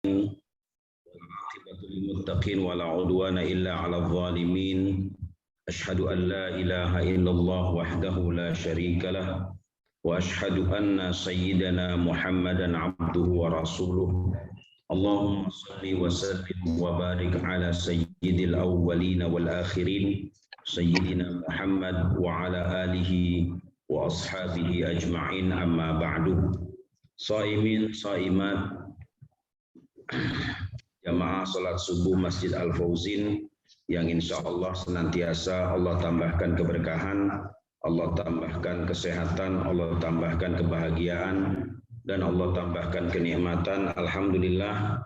والعاقبة للمتقين ولا عدوان إلا على الظالمين. أشهد أن لا إله إلا الله وحده لا شريك له وأشهد أن سيدنا محمدا عبده ورسوله. اللهم صل وسلم وبارك على سيد الأولين والآخرين سيدنا محمد وعلى آله وأصحابه أجمعين. أما بعد. Shaimin, shaimat, jamaah salat subuh Masjid Al-Fauzin yang insya Allah senantiasa Allah tambahkan keberkahan, Allah tambahkan kesehatan, Allah tambahkan kebahagiaan, dan Allah tambahkan kenikmatan. Alhamdulillah,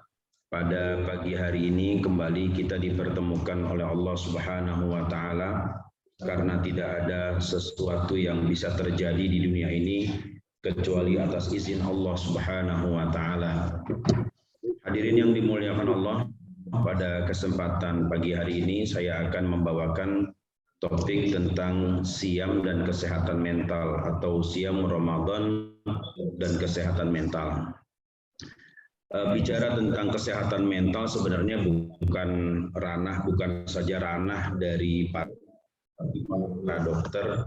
pada pagi hari ini kembali kita dipertemukan oleh Allah Subhanahu wa Ta'ala, karena tidak ada sesuatu yang bisa terjadi di dunia ini kecuali atas izin Allah Subhanahu wa Ta'ala. Hadirin yang dimuliakan Allah, pada kesempatan pagi hari ini saya akan membawakan topik tentang siam dan kesehatan mental, atau siam Ramadan dan kesehatan mental. Bicara tentang kesehatan mental sebenarnya bukan saja ranah dari para dokter,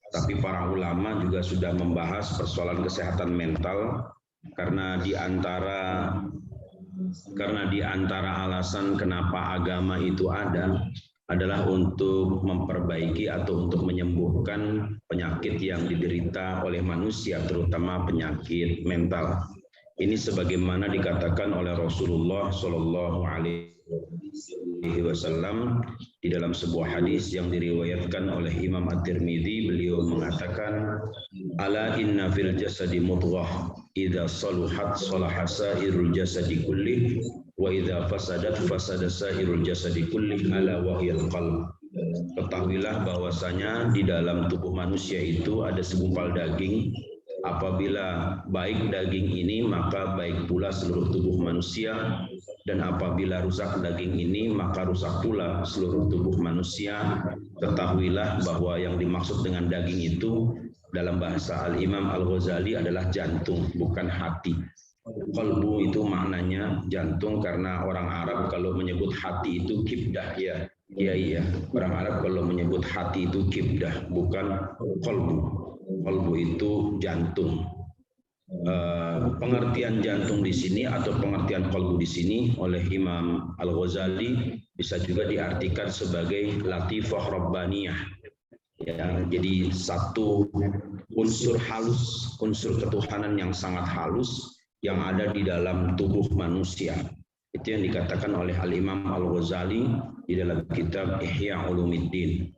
tapi para ulama juga sudah membahas persoalan kesehatan mental, karena di antara alasan kenapa agama itu ada adalah untuk memperbaiki atau untuk menyembuhkan penyakit yang diderita oleh manusia, terutama penyakit mental. Ini sebagaimana dikatakan oleh Rasulullah Shallallahu Alaihi Wasallam di dalam sebuah hadis yang diriwayatkan oleh Imam At-Tirmidzi. Beliau mengatakan, ala inna fil jasadi mudghah idza saluhat salaha sairul jasadi kullih wa idza fasadat fasada sairul jasadi kullih ala wahyal qalb. Ketahuilah bahwasanya di dalam tubuh manusia itu ada segumpal daging. Apabila baik daging ini, maka baik pula seluruh tubuh manusia, dan apabila rusak daging ini, maka rusak pula seluruh tubuh manusia. Ketahuilah bahwa yang dimaksud dengan daging itu dalam bahasa Al-Imam Al-Ghazali adalah jantung, bukan hati. Qalbu itu maknanya jantung, karena orang Arab kalau menyebut hati itu kibdah, ya. Iya. Orang Arab kalau menyebut hati itu kibdah, bukan qalbu. Qalbu itu jantung. Pengertian jantung di sini atau pengertian qalbu di sini oleh Imam Al-Ghazali bisa juga diartikan sebagai latifah rabbaniyah. Ya, jadi satu unsur halus, unsur ketuhanan yang sangat halus yang ada di dalam tubuh manusia. Itu yang dikatakan oleh Al-Imam Al-Ghazali di dalam kitab Ihya Ulumuddin.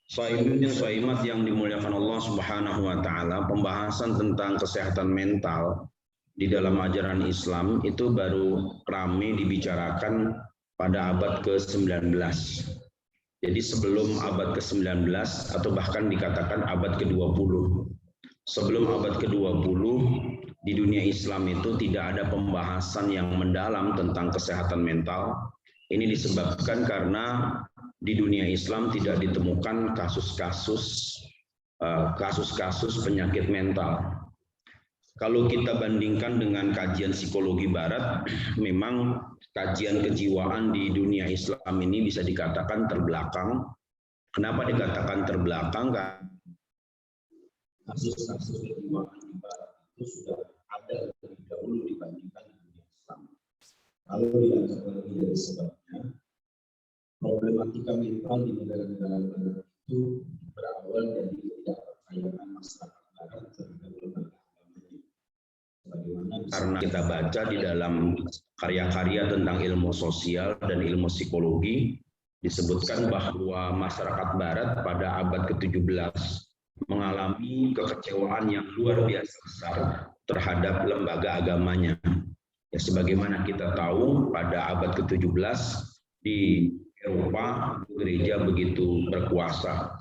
Shaimin dan shaimat yang dimuliakan Allah Subhanahu wa Ta'ala, pembahasan tentang kesehatan mental di dalam ajaran Islam itu baru ramai dibicarakan pada abad ke-19. Jadi sebelum abad ke-19 atau bahkan dikatakan abad ke-20. Sebelum abad ke-20 di dunia Islam itu tidak ada pembahasan yang mendalam tentang kesehatan mental. Ini disebabkan karena di dunia Islam tidak ditemukan kasus-kasus penyakit mental. Kalau kita bandingkan dengan kajian psikologi barat, memang kajian kejiwaan di dunia Islam ini bisa dikatakan terbelakang. Kenapa dikatakan terbelakang? Karena kasus-kasus kejiwaan di barat itu sudah ada lebih dahulu dibandingkan di dunia Islam. Kalau dilihat lebih dari sebabnya, problematika mental di negara-negara barat itu berawal dari ketidakpercayaan masyarakat barat terhadap lembaga agama. Karena kita baca di dalam karya-karya tentang ilmu sosial dan ilmu psikologi, disebutkan bahwa masyarakat barat pada abad ke-17 mengalami kekecewaan yang luar biasa besar terhadap lembaga agamanya. Ya, sebagaimana kita tahu, pada abad ke-17 di Eropa gereja begitu berkuasa.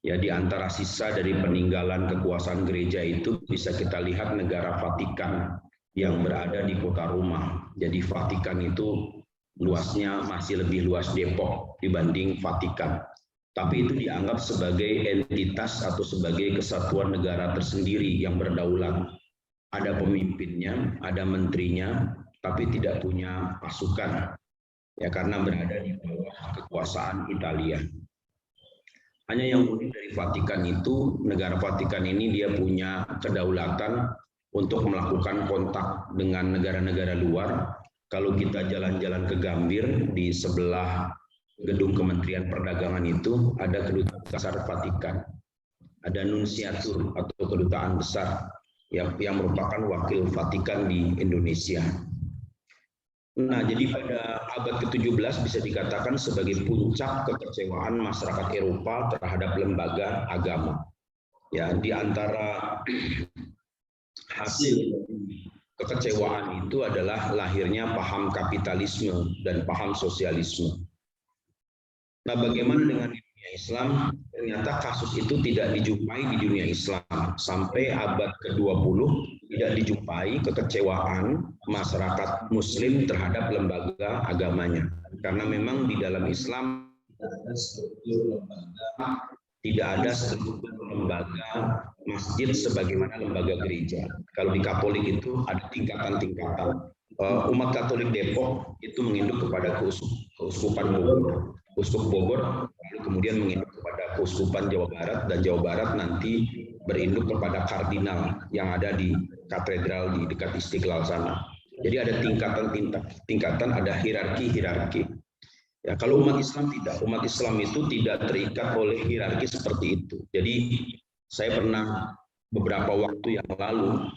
Ya, di antara sisa dari peninggalan kekuasaan gereja itu bisa kita lihat negara Vatikan yang berada di kota Roma. Jadi Vatikan itu luasnya masih lebih luas Depok dibanding Vatikan. Tapi itu dianggap sebagai entitas atau sebagai kesatuan negara tersendiri yang berdaulat. Ada pemimpinnya, ada menterinya, tapi tidak punya pasukan, ya karena berada di bawah kekuasaan Italia. Hanya yang unik dari Vatikan itu, negara Vatikan ini dia punya kedaulatan untuk melakukan kontak dengan negara-negara luar. Kalau kita jalan-jalan ke Gambir, di sebelah gedung Kementerian Perdagangan itu ada kedutaan besar Vatikan. Ada nunsiatur atau kedutaan besar yang merupakan wakil Vatikan di Indonesia. Nah, jadi pada abad ke-17 bisa dikatakan sebagai puncak kekecewaan masyarakat Eropa terhadap lembaga agama. Ya, di antara hasil kekecewaan itu adalah lahirnya paham kapitalisme dan paham sosialisme. Nah, bagaimana dengan di dunia Islam? Ternyata kasus itu tidak dijumpai di dunia Islam. Sampai abad ke-20 tidak dijumpai kekecewaan masyarakat Muslim terhadap lembaga agamanya. Karena memang di dalam Islam tidak ada struktur lembaga masjid sebagaimana lembaga gereja. Kalau di Katolik itu ada tingkatan-tingkatan. Umat Katolik Depok itu menginduk kepada keuskupan Bogor. Uskup Bogor lalu kemudian menginduk kepada Keuskupan Jawa Barat, dan Jawa Barat nanti berinduk kepada kardinal yang ada di katedral di dekat Istiqlal sana. Jadi ada tingkatan, ada hierarki. Ya, kalau umat Islam tidak, umat Islam itu tidak terikat oleh hierarki seperti itu. Jadi saya pernah beberapa waktu yang lalu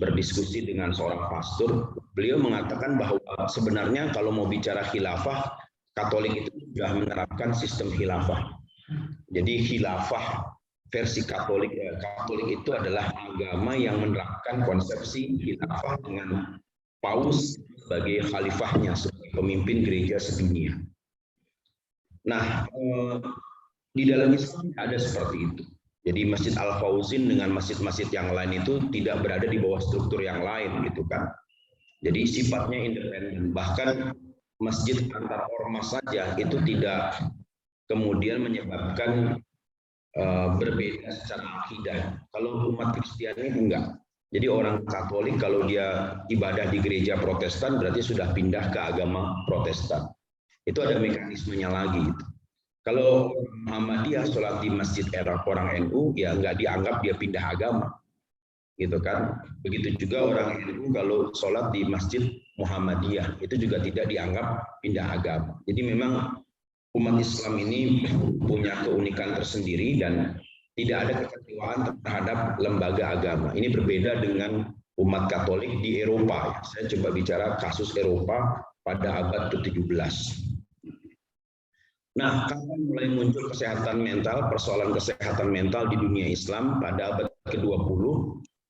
berdiskusi dengan seorang pastor, beliau mengatakan bahwa sebenarnya kalau mau bicara khilafah, Katolik itu sudah menerapkan sistem khilafah. Jadi khilafah versi Katolik itu adalah agama yang menerapkan konsepsi khilafah dengan paus sebagai khalifahnya, sebagai pemimpin gereja sedunia. Nah, di dalam Islam ada seperti itu. Jadi Masjid Al-Fauzin dengan masjid-masjid yang lain itu tidak berada di bawah struktur yang lain, gitu kan. Jadi sifatnya independen. Bahkan masjid antar ormas saja itu tidak kemudian menyebabkan berbeda secara akidah. Kalau umat Kristiani enggak. Jadi orang Katolik kalau dia ibadah di gereja Protestan berarti sudah pindah ke agama Protestan. Itu ada mekanismenya lagi. Kalau Muhammadiyah sholat di masjid orang NU ya enggak dianggap dia pindah agama. Gitu kan. Begitu juga orang NU kalau sholat di masjid Muhammadiyah itu juga tidak dianggap pindah agama. Jadi memang umat Islam ini punya keunikan tersendiri dan tidak ada kekecewaan terhadap lembaga agama. Ini berbeda dengan umat Katolik di Eropa. Saya coba bicara kasus Eropa pada abad ke-17. Nah, kapan mulai muncul kesehatan mental, persoalan kesehatan mental di dunia Islam pada abad ke-20?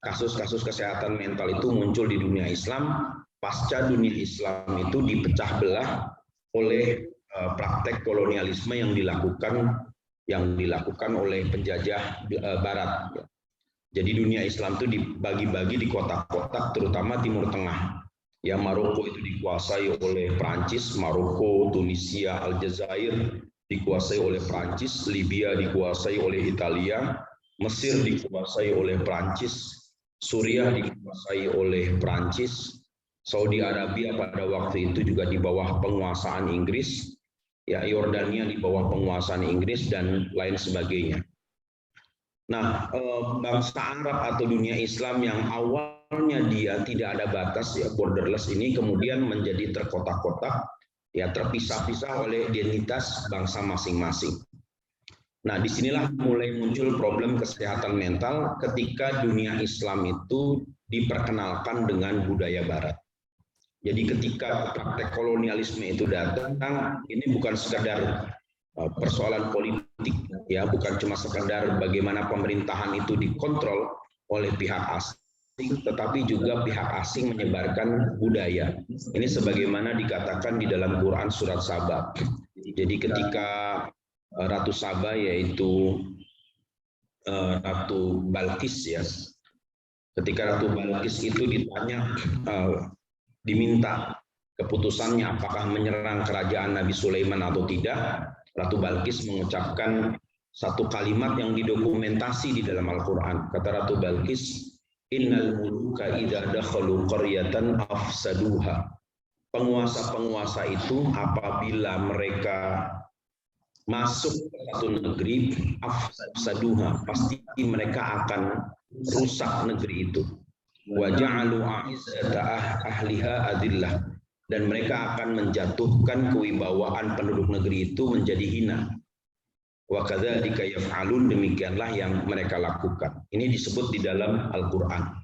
Kasus-kasus kesehatan mental itu muncul di dunia Islam pasca dunia Islam itu dipecah belah oleh praktek kolonialisme yang dilakukan oleh penjajah Barat. Jadi dunia Islam itu dibagi-bagi di kotak-kotak, terutama Timur Tengah. Ya, Maroko itu dikuasai oleh Prancis, Maroko, Tunisia, Aljazair dikuasai oleh Prancis, Libya dikuasai oleh Italia, Mesir dikuasai oleh Prancis, Suriah dikuasai oleh Prancis, Saudi Arabia pada waktu itu juga di bawah penguasaan Inggris, ya Yordania di bawah penguasaan Inggris dan lain sebagainya. Nah, bangsa Arab atau dunia Islam yang awalnya dia tidak ada batas ya borderless ini kemudian menjadi terkotak-kotak ya terpisah-pisah oleh identitas bangsa masing-masing. Nah, disinilah mulai muncul problem kesehatan mental ketika dunia Islam itu diperkenalkan dengan budaya Barat. Jadi ketika praktek kolonialisme itu datang, ini bukan sekadar persoalan politik, ya, bukan cuma sekadar bagaimana pemerintahan itu dikontrol oleh pihak asing, tetapi juga pihak asing menyebarkan budaya. Ini sebagaimana dikatakan di dalam Quran surat Saba. Jadi ketika Ratu Saba yaitu Ratu Balkis ya, ketika Ratu Balkis itu ditanya, diminta keputusannya apakah menyerang kerajaan Nabi Sulaiman atau tidak, Ratu Balkis mengucapkan satu kalimat yang didokumentasi di dalam Al-Quran. Kata Ratu Balkis, innal muluka idza dakhalu qaryatan afsaduha penguasa-penguasa itu apabila mereka masuk ke satu negeri, afsaduha, pasti mereka akan rusak negeri itu. Wa ja'alu a'izzata ahliha adillah, dan mereka akan menjatuhkan kewibawaan penduduk negeri itu menjadi hina. Wa kadzalika yaf'alun, demikianlah yang mereka lakukan. Ini disebut di dalam Al-Qur'an.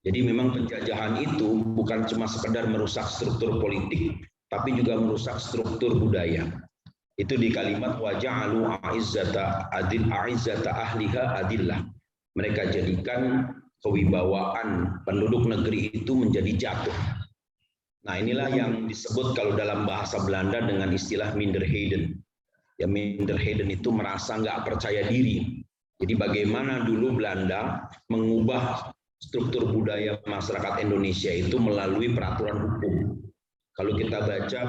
Jadi memang penjajahan itu bukan cuma sekedar merusak struktur politik, tapi juga merusak struktur budaya. Itu di kalimat wa ja'alu a'izzata ahliha adillah. Mereka jadikan kewibawaan penduduk negeri itu menjadi jatuh. Nah, inilah yang disebut kalau dalam bahasa Belanda dengan istilah minderheden. Ya, minderheden itu merasa nggak percaya diri. Jadi bagaimana dulu Belanda mengubah struktur budaya masyarakat Indonesia itu melalui peraturan hukum. Kalau kita baca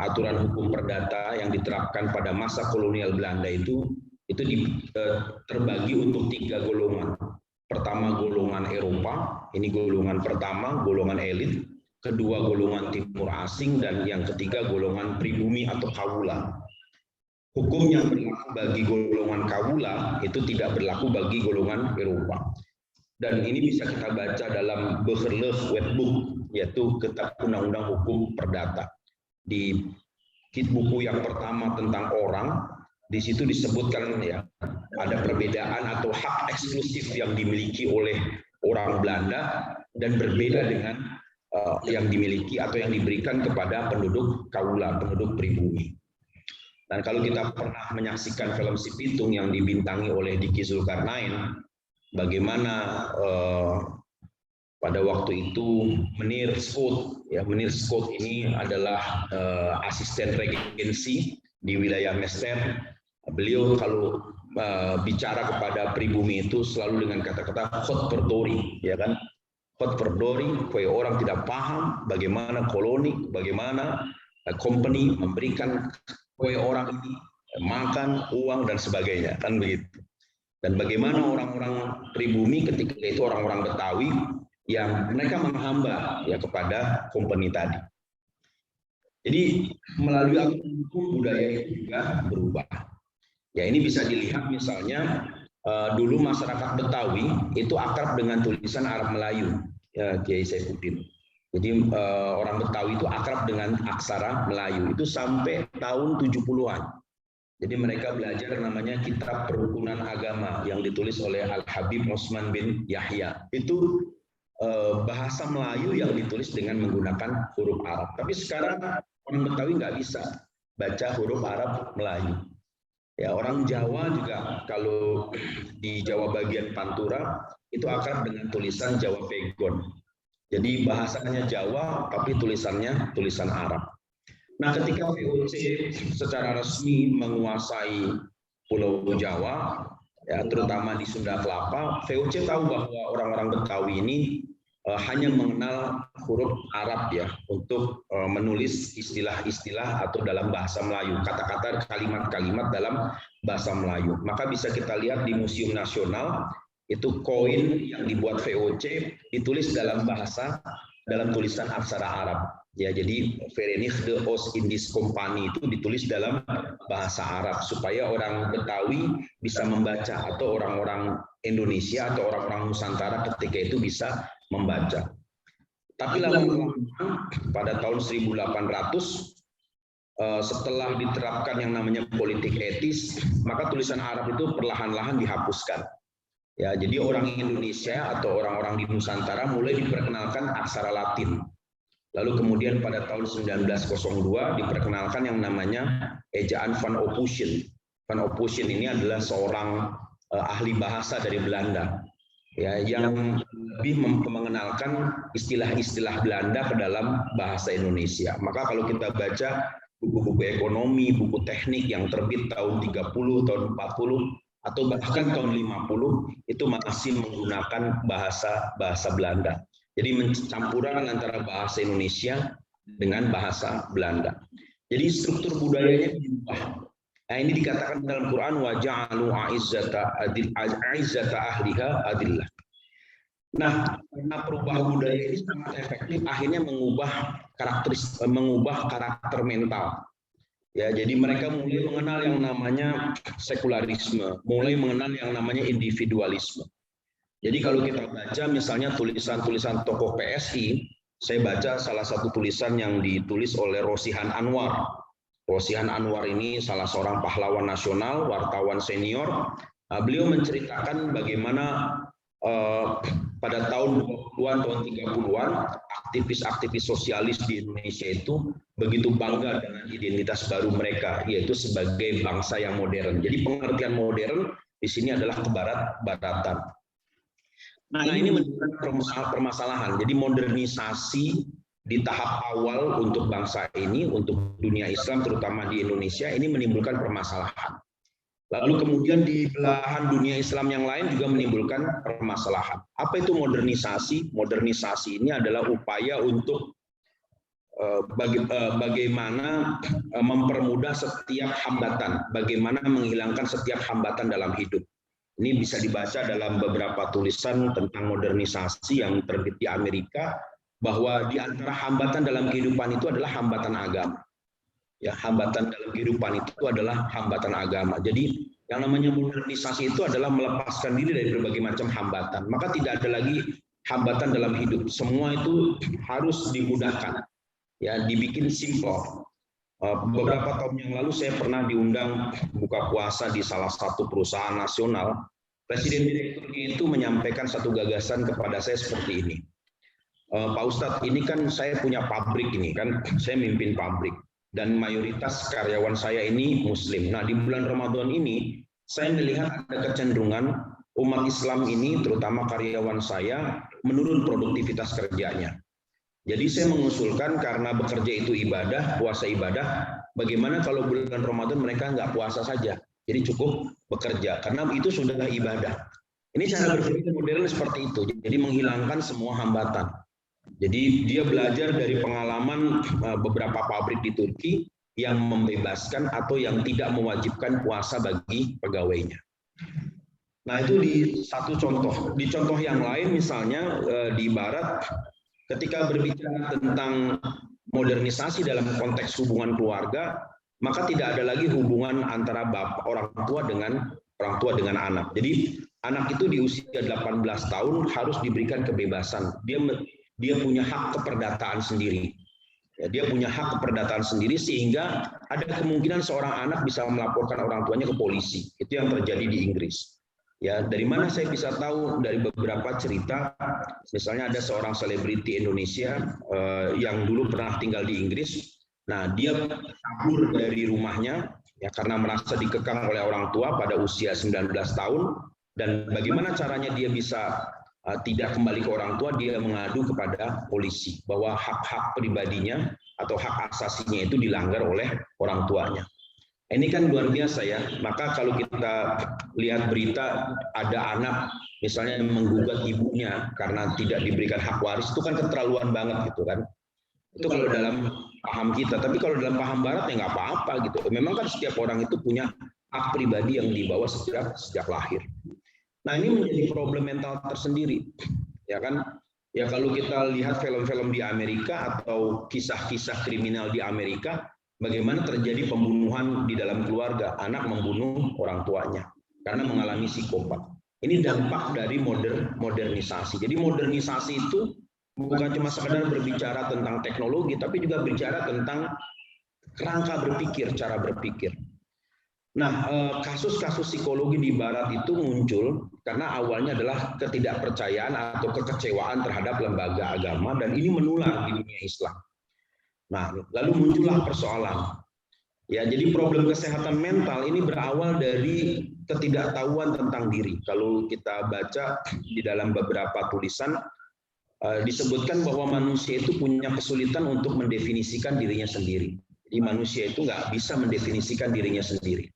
aturan hukum perdata yang diterapkan pada masa kolonial Belanda itu terbagi untuk 3 golongan. Pertama golongan Eropa, ini golongan pertama, golongan elit. Kedua golongan timur asing, dan yang ketiga golongan pribumi atau kawula. Hukum yang berlaku bagi golongan kawula itu tidak berlaku bagi golongan Eropa. Dan ini bisa kita baca dalam Burgerlijk Wetboek, yaitu Kitab Undang-Undang Hukum Perdata. Di buku yang pertama tentang orang, di situ disebutkan ya ada perbedaan atau hak eksklusif yang dimiliki oleh orang Belanda dan berbeda dengan yang dimiliki atau yang diberikan kepada penduduk kawula, penduduk pribumi. Dan kalau kita pernah menyaksikan film Si Pitung yang dibintangi oleh Diki Zulkarnain, bagaimana pada waktu itu Meneer Scott ini adalah asisten regensi di wilayah Mester. Beliau kalau bicara kepada pribumi itu selalu dengan kata-kata "Godverdorie", ya kan? "Godverdorie", supaya orang tidak paham bagaimana koloni, bagaimana company memberikan supaya orang ini makan, uang dan sebagainya, kan begitu. Dan bagaimana orang-orang pribumi ketika itu orang-orang Betawi yang mereka menghamba ya kepada company tadi. Jadi melalui aturan hukum budaya itu juga berubah. Ya, ini bisa dilihat misalnya dulu masyarakat Betawi itu akrab dengan tulisan Arab Melayu, ya Kiai Saifuddin. Jadi orang Betawi itu akrab dengan aksara Melayu itu sampai tahun 70-an. Jadi mereka belajar namanya Kitab Perukunan Agama yang ditulis oleh Al-Habib Osman bin Yahya. Itu bahasa Melayu yang ditulis dengan menggunakan huruf Arab. Tapi sekarang orang Betawi nggak bisa baca huruf Arab Melayu. Ya, orang Jawa juga kalau di Jawa bagian Pantura itu akrab dengan tulisan Jawa Pegon. Jadi bahasanya Jawa tapi tulisannya tulisan Arab. Nah, ketika VOC secara resmi menguasai Pulau Jawa, ya, terutama di Sunda Kelapa, VOC tahu bahwa orang-orang Betawi ini hanya mengenal huruf Arab ya untuk menulis istilah-istilah atau dalam bahasa Melayu, kata-kata, kalimat-kalimat dalam bahasa Melayu. Maka bisa kita lihat di Museum Nasional itu koin yang dibuat VOC ditulis dalam tulisan aksara Arab. Ya, jadi Verenigde Oost-Indisch Compagnie itu ditulis dalam bahasa Arab supaya orang Betawi bisa membaca atau orang-orang Indonesia atau orang-orang Nusantara ketika itu bisa membaca. Tapi lama-lama pada tahun 1800 setelah diterapkan yang namanya politik etis, maka tulisan Arab itu perlahan-lahan dihapuskan. Ya, jadi orang Indonesia atau orang-orang di Nusantara mulai diperkenalkan aksara Latin. Lalu kemudian pada tahun 1902 diperkenalkan yang namanya ejaan Van Ophuijsen. Van Ophuijsen ini adalah seorang ahli bahasa dari Belanda, ya, yang lebih mengenalkan istilah-istilah Belanda ke dalam bahasa Indonesia. Maka kalau kita baca buku-buku ekonomi, buku teknik yang terbit tahun 30, tahun 40, atau bahkan tahun 50, itu masih menggunakan bahasa Belanda. Jadi campuran antara bahasa Indonesia dengan bahasa Belanda. Jadi struktur budayanya berubah. Nah, ini dikatakan dalam Quran wa ja'alu a'izzata ahliha adillah. Nah, karena perubahan budaya ini sangat efektif, akhirnya mengubah karakter mental. Ya, jadi mereka mulai mengenal yang namanya sekularisme, mulai mengenal yang namanya individualisme. Jadi kalau kita baca misalnya tulisan-tulisan tokoh PSI, saya baca salah satu tulisan yang ditulis oleh Rosihan Anwar. Rosihan Anwar ini salah seorang pahlawan nasional, wartawan senior. Beliau menceritakan bagaimana pada tahun 20-an, tahun 30-an, aktivis-aktivis sosialis di Indonesia itu begitu bangga dengan identitas baru mereka, yaitu sebagai bangsa yang modern. Jadi pengertian modern di sini adalah kebarat-baratan. Nah, ini menunjukkan permasalahan. Jadi modernisasi di tahap awal untuk bangsa ini, untuk dunia Islam terutama di Indonesia, ini menimbulkan permasalahan. Lalu kemudian di belahan dunia Islam yang lain juga menimbulkan permasalahan. Apa itu modernisasi? Modernisasi ini adalah upaya untuk bagaimana mempermudah setiap hambatan, bagaimana menghilangkan setiap hambatan dalam hidup. Ini bisa dibaca dalam beberapa tulisan tentang modernisasi yang terbit di Amerika, bahwa di antara hambatan dalam kehidupan itu adalah hambatan agama. Ya, hambatan dalam kehidupan itu adalah hambatan agama. Jadi yang namanya modernisasi itu adalah melepaskan diri dari berbagai macam hambatan. Maka tidak ada lagi hambatan dalam hidup. Semua itu harus dimudahkan. Ya, dibikin simple. Beberapa tahun yang lalu saya pernah diundang buka puasa di salah satu perusahaan nasional. Presiden direkturnya itu menyampaikan satu gagasan kepada saya seperti ini. Pak Ustadz, ini kan saya punya pabrik ini kan, saya mimpin pabrik dan mayoritas karyawan saya ini Muslim. Nah, di bulan Ramadan ini saya melihat ada kecenderungan umat Islam ini, terutama karyawan saya, menurun produktivitas kerjanya. Jadi saya mengusulkan karena bekerja itu ibadah, puasa ibadah, bagaimana kalau bulan Ramadan mereka nggak puasa saja, jadi cukup bekerja, karena itu sudah ibadah. Ini cara berpikir modern seperti itu, jadi menghilangkan semua hambatan. Jadi dia belajar dari pengalaman beberapa pabrik di Turki yang membebaskan atau yang tidak mewajibkan puasa bagi pegawainya. Nah, itu di satu contoh. Di contoh yang lain misalnya di Barat, ketika berbicara tentang modernisasi dalam konteks hubungan keluarga, maka tidak ada lagi hubungan antara orang tua dengan anak. Jadi anak itu di usia 18 tahun harus diberikan kebebasan. Dia punya hak keperdataan sendiri. Ya, dia punya hak keperdataan sendiri sehingga ada kemungkinan seorang anak bisa melaporkan orang tuanya ke polisi. Itu yang terjadi di Inggris. Ya, dari mana saya bisa tahu? Dari beberapa cerita, misalnya ada seorang selebriti Indonesia yang dulu pernah tinggal di Inggris. Nah, dia kabur dari rumahnya ya karena merasa dikekang oleh orang tua pada usia 19 tahun, dan bagaimana caranya dia bisa tidak kembali ke orang tua? Dia mengadu kepada polisi bahwa hak-hak pribadinya atau hak asasinya itu dilanggar oleh orang tuanya. Ini kan luar biasa ya. Maka kalau kita lihat berita ada anak misalnya menggugat ibunya karena tidak diberikan hak waris, itu kan keterlaluan banget gitu kan. Itu kalau dalam paham kita. Tapi kalau dalam paham Barat ya nggak apa-apa gitu. Memang kan setiap orang itu punya hak pribadi yang dibawa sejak lahir. Nah, ini menjadi problem mental tersendiri, ya kan? Ya kalau kita lihat film-film di Amerika atau kisah-kisah kriminal di Amerika, bagaimana terjadi pembunuhan di dalam keluarga, anak membunuh orang tuanya karena mengalami psikopat. Ini dampak dari modernisasi. Jadi modernisasi itu bukan cuma sekedar berbicara tentang teknologi, tapi juga bicara tentang kerangka berpikir, cara berpikir. Nah, kasus-kasus psikologi di Barat itu muncul karena awalnya adalah ketidakpercayaan atau kekecewaan terhadap lembaga agama, dan ini menular di dunia Islam. Nah, lalu muncullah persoalan. Ya, jadi problem kesehatan mental ini berawal dari ketidaktahuan tentang diri. Kalau kita baca di dalam beberapa tulisan, disebutkan bahwa manusia itu punya kesulitan untuk mendefinisikan dirinya sendiri. Jadi manusia itu nggak bisa mendefinisikan dirinya sendiri.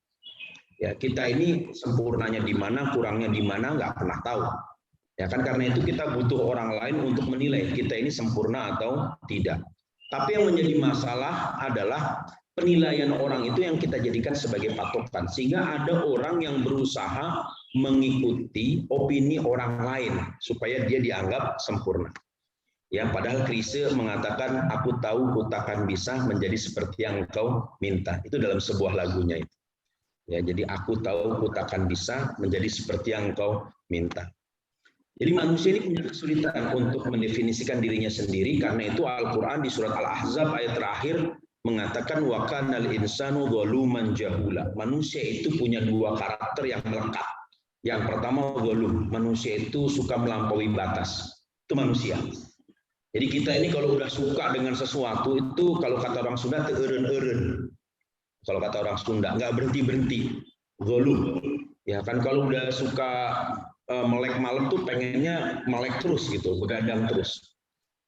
Ya, kita ini sempurnanya di mana, kurangnya di mana, nggak pernah tahu. Ya kan, karena itu kita butuh orang lain untuk menilai kita ini sempurna atau tidak. Tapi yang menjadi masalah adalah penilaian orang itu yang kita jadikan sebagai patokan, sehingga ada orang yang berusaha mengikuti opini orang lain supaya dia dianggap sempurna. Ya, padahal Krisye mengatakan, aku tahu ku takkan bisa menjadi seperti yang engkau minta. Itu dalam sebuah lagunya itu. Ya, jadi aku tahu ku takkan bisa menjadi seperti yang engkau minta. Jadi manusia ini punya kesulitan untuk mendefinisikan dirinya sendiri, karena itu Al-Quran di surat Al-Ahzab ayat terakhir mengatakan wa kanal insanu zaluman jahula. Manusia itu punya dua karakter yang melekat. Yang pertama zalum, manusia itu suka melampaui batas. Itu manusia. Jadi kita ini kalau udah suka dengan sesuatu itu, kalau kata orang Sunda itu eureun-eureun. Kalau kata orang Sunda nggak berhenti-berhenti. Zalum. Ya kan, kalau udah suka melek malam tuh pengennya melek terus gitu, begadang terus.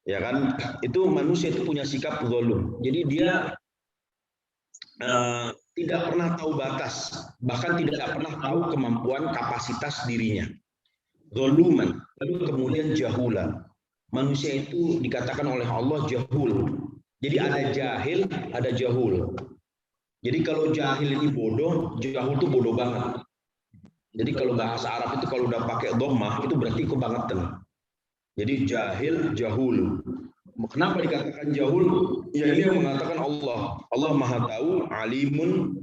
Ya kan, itu manusia itu punya sikap zalum. Jadi dia tidak pernah tahu batas, bahkan tidak pernah tahu kemampuan kapasitas dirinya. Zaluman. Lalu kemudian jahula. Manusia itu dikatakan oleh Allah jahul. Jadi ada jahil, ada jahul. Jadi kalau jahil ini bodoh, jahul itu bodoh banget. Jadi kalau bahasa Arab itu kalau udah pakai dhammah itu berarti kebangetan. Jadi jahil, jahul. Kenapa dikatakan jahul? Ya ini yang mengatakan Allah. Allah Maha tahu, alimun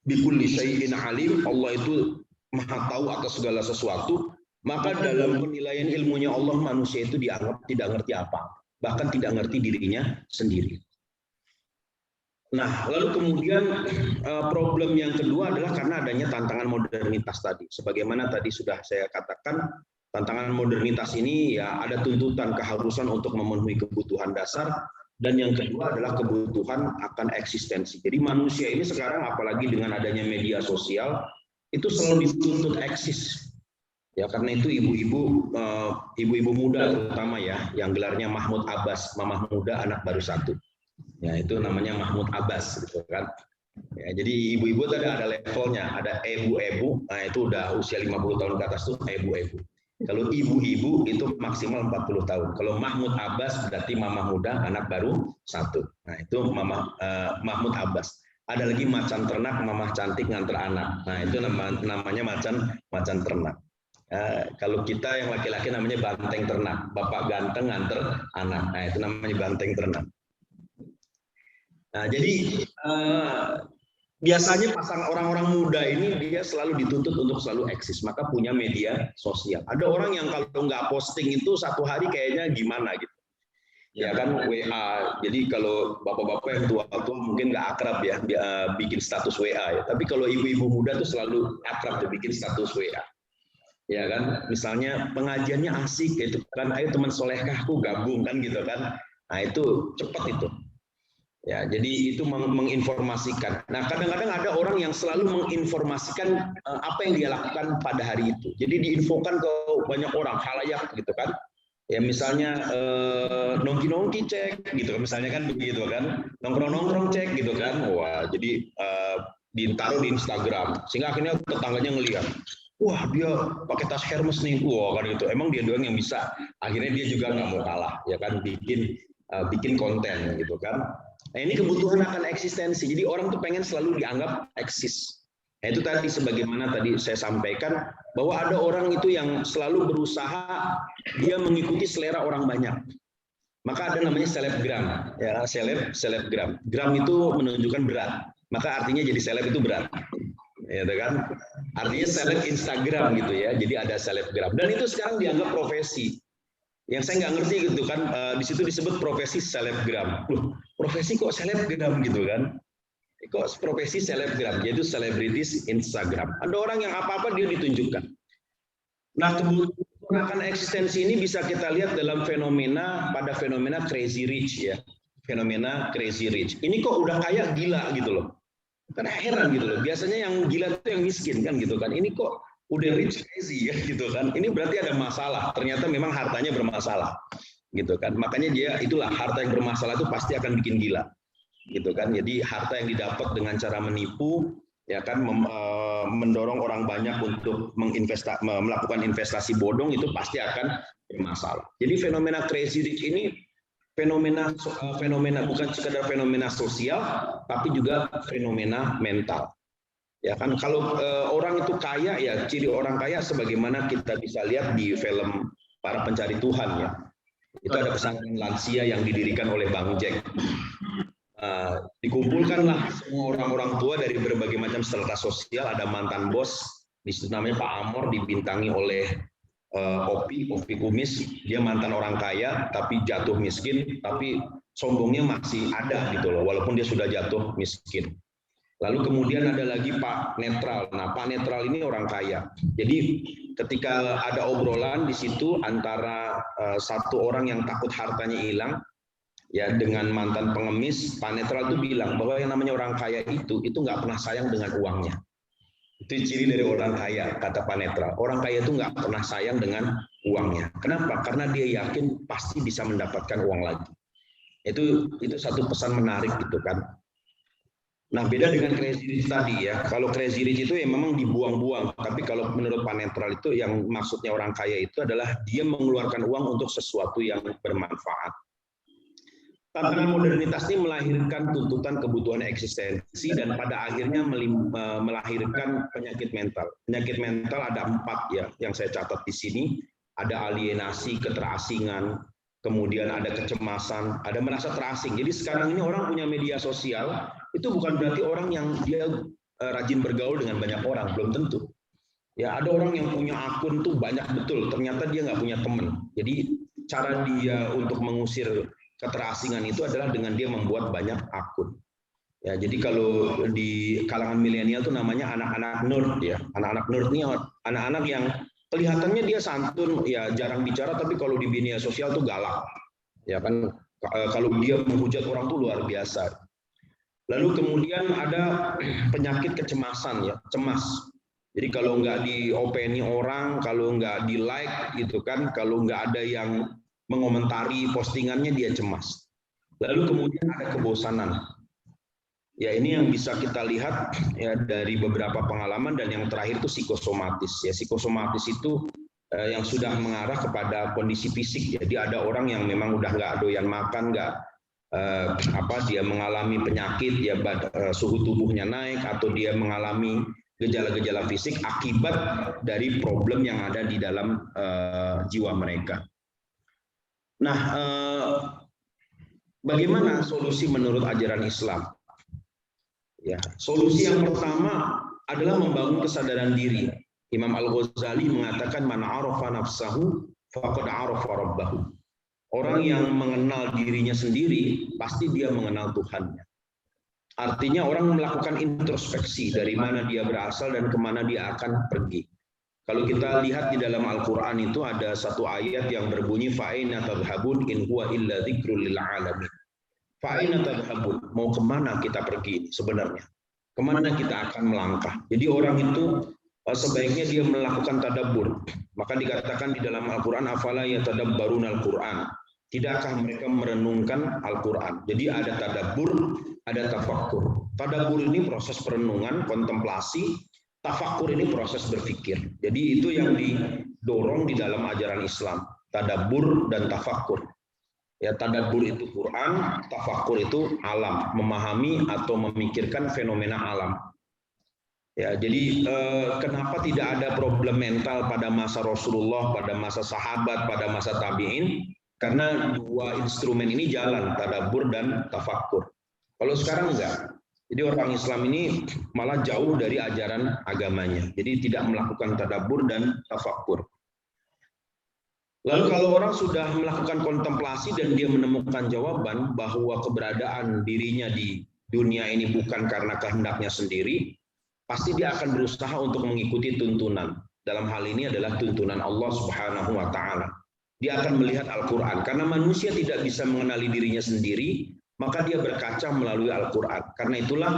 bikulli syai'in alim. Allah itu Maha tahu atas segala sesuatu. Maka dalam penilaian ilmunya Allah, manusia itu dianggap tidak ngerti apa, bahkan tidak ngerti dirinya sendiri. Nah, lalu kemudian problem yang kedua adalah karena adanya tantangan modernitas tadi. Sebagaimana tadi sudah saya katakan, tantangan modernitas ini ya ada tuntutan keharusan untuk memenuhi kebutuhan dasar, dan yang kedua adalah kebutuhan akan eksistensi. Jadi manusia ini sekarang apalagi dengan adanya media sosial, itu selalu dituntut eksis. Ya karena itu ibu-ibu muda terutama ya, yang gelarnya Mahmud Abbas, mamah muda anak baru satu. Ya itu namanya Mahmud Abbas gitu kan. Ya, jadi ibu-ibu tadi ada levelnya, ada ebu-ebu, nah itu udah usia 50 tahun ke atas tuh ebu-ebu. Kalau ibu-ibu itu maksimal 40 tahun. Kalau Mahmud Abbas berarti mamah muda anak baru satu. Nah itu Mahmud Abbas. Ada lagi macan ternak, mamah cantik nganter anak. Nah itu namanya macan ternak. Kalau kita yang laki-laki namanya banteng ternak, bapak ganteng nganter anak, nah itu namanya banteng ternak. Nah jadi biasanya orang-orang muda ini dia selalu dituntut untuk selalu eksis, maka punya media sosial. Ada orang yang kalau nggak posting itu satu hari kayaknya gimana gitu, ya kan WA. Jadi kalau bapak-bapak yang tua-tua mungkin nggak akrab ya bikin status WA ya, tapi kalau ibu-ibu muda tuh selalu akrab tuh bikin status WA. Ya kan, misalnya pengajiannya asik gitu kan, ayo teman solehkahku gabung kan gitu kan, nah itu cepat itu. Ya, jadi itu menginformasikan. Nah, kadang-kadang ada orang yang selalu menginformasikan apa yang dia lakukan pada hari itu. Jadi diinfokan ke banyak orang, khalayak gitu kan. Ya misalnya nongki-nongki cek gitu, misalnya kan begitu kan, nongkrong-nongkrong cek gitu kan. Wah, jadi ditaruh di Instagram, sehingga akhirnya tetangganya ngelihat. Wah dia pakai tas Hermes nih, wah kan itu emang dia doang yang bisa. Akhirnya dia juga nggak mau kalah, ya kan bikin konten gitu kan. Nah ini kebutuhan akan eksistensi. Jadi orang tuh pengen selalu dianggap eksis. Nah itu tadi sebagaimana tadi saya sampaikan bahwa ada orang itu yang selalu berusaha dia mengikuti selera orang banyak. Maka ada namanya selebgram, ya selebgram. Gram itu menunjukkan berat, maka artinya jadi seleb itu berat. Ya kan, artinya seleb Instagram gitu ya, jadi ada selebgram dan itu sekarang dianggap profesi. Yang saya nggak ngerti gitu kan, di situ disebut profesi selebgram. Loh, profesi kok selebgram gitu kan? Kok profesi selebgram, yaitu selebritis Instagram. Ada orang yang apa-apa dia ditunjukkan. Nah kebutuhan akan eksistensi ini bisa kita lihat dalam fenomena crazy rich ya, fenomena crazy rich. Ini kok udah kaya gila gitu loh. Kan heran gitu loh, biasanya yang gila itu yang miskin kan gitu kan, ini kok udah rich crazy ya gitu kan, ini berarti ada masalah, ternyata memang hartanya bermasalah gitu kan, makanya dia itulah harta yang bermasalah itu pasti akan bikin gila gitu kan. Jadi harta yang didapat dengan cara menipu ya kan, mendorong orang banyak untuk melakukan investasi bodong itu pasti akan bermasalah. Jadi fenomena crazy rich ini fenomena bukan sekadar fenomena sosial, tapi juga fenomena mental. Ya kan kalau orang itu kaya ya ciri orang kaya sebagaimana kita bisa lihat di film Para Pencari Tuhan ya. Itu ada pesantren lansia yang didirikan oleh Bang Jack. Dikumpulkanlah semua orang-orang tua dari berbagai macam strata sosial, ada mantan bos, di situ namanya Pak Amor, dibintangi oleh Opi Kumis, dia mantan orang kaya tapi jatuh miskin, tapi sombongnya masih ada gitu loh, walaupun dia sudah jatuh miskin. Lalu kemudian ada lagi Pak Netral. Nah, Pak Netral ini orang kaya. Jadi ketika ada obrolan di situ antara satu orang yang takut hartanya hilang, ya dengan mantan pengemis, Pak Netral itu bilang bahwa yang namanya orang kaya itu nggak pernah sayang dengan uangnya. Itu ciri dari orang kaya, kata Pak Netral. Orang kaya itu nggak pernah sayang dengan uangnya. Kenapa? Karena dia yakin pasti bisa mendapatkan uang lagi. Itu satu pesan menarik gitu kan. Nah, beda dengan crazy rich tadi ya. Kalau crazy rich itu ya memang dibuang-buang. Tapi kalau menurut Pak Netral itu yang maksudnya orang kaya itu adalah dia mengeluarkan uang untuk sesuatu yang bermanfaat. Tantangan modernitas ini melahirkan tuntutan kebutuhan eksistensi dan pada akhirnya melahirkan penyakit mental. Penyakit mental ada 4 ya yang saya catat di sini. Ada alienasi, keterasingan, kemudian ada kecemasan, ada merasa terasing. Jadi sekarang ini orang punya media sosial, itu bukan berarti orang yang dia rajin bergaul dengan banyak orang, belum tentu. Ya ada orang yang punya akun tuh banyak betul, ternyata dia nggak punya teman. Jadi cara dia untuk mengusir keterasingan itu adalah dengan dia membuat banyak akun. Ya, jadi kalau di kalangan milenial itu namanya anak-anak nerd ya. Anak-anak nerd ini anak-anak yang kelihatannya dia santun, ya jarang bicara, tapi kalau di media sosial tuh galak. Ya kan, kalau dia menghujat orang tuh luar biasa. Lalu kemudian ada penyakit kecemasan ya, cemas. Jadi kalau nggak diopeni orang, kalau nggak di like gitu kan, kalau nggak ada yang mengomentari postingannya dia cemas. Lalu kemudian ada kebosanan. Ya ini yang bisa kita lihat ya dari beberapa pengalaman dan yang terakhir itu psikosomatis. Ya psikosomatis itu yang sudah mengarah kepada kondisi fisik. Jadi ada orang yang memang udah nggak doyan makan, nggak dia mengalami penyakit, ya suhu tubuhnya naik atau dia mengalami gejala-gejala fisik akibat dari problem yang ada di dalam jiwa mereka. Nah, bagaimana solusi menurut ajaran Islam? Ya, solusi yang pertama adalah membangun kesadaran diri. Imam Al-Ghazali mengatakan man arafa nafsahu faqad arafa rabbahu. Orang yang mengenal dirinya sendiri pasti dia mengenal Tuhannya. Artinya orang melakukan introspeksi dari mana dia berasal dan kemana dia akan pergi. Kalau kita lihat di dalam Al-Quran itu ada satu ayat yang berbunyi fa'ina tadhhabun in huwa illa dzikrul lil alamin. Fa'ina tadhhabun, mau kemana kita pergi sebenarnya? Kemana kita akan melangkah? Jadi orang itu sebaiknya dia melakukan tadabbur. Maka dikatakan di dalam Al-Quran afala yatadabbaruna al-Quran. Tidakkah mereka merenungkan Al-Quran? Jadi ada tadabbur, ada tafakkur. Tadabbur ini proses perenungan, kontemplasi. Tafakkur ini proses berpikir. Jadi itu yang didorong di dalam ajaran Islam. Tadabbur dan tafakkur. Ya, tadabbur itu Quran, tafakkur itu alam, memahami atau memikirkan fenomena alam. Ya, jadi kenapa tidak ada problem mental pada masa Rasulullah, pada masa sahabat, pada masa tabi'in? Karena 2 instrumen ini jalan, tadabbur dan tafakkur. Kalau sekarang enggak. Jadi orang Islam ini malah jauh dari ajaran agamanya. Jadi tidak melakukan tadabbur dan tafakkur. Lalu kalau orang sudah melakukan kontemplasi dan dia menemukan jawaban bahwa keberadaan dirinya di dunia ini bukan karena kehendaknya sendiri, pasti dia akan berusaha untuk mengikuti tuntunan. Dalam hal ini adalah tuntunan Allah Subhanahu wa taala. Dia akan melihat Al-Qur'an karena manusia tidak bisa mengenali dirinya sendiri, maka dia berkaca melalui Al-Qur'an. Karena itulah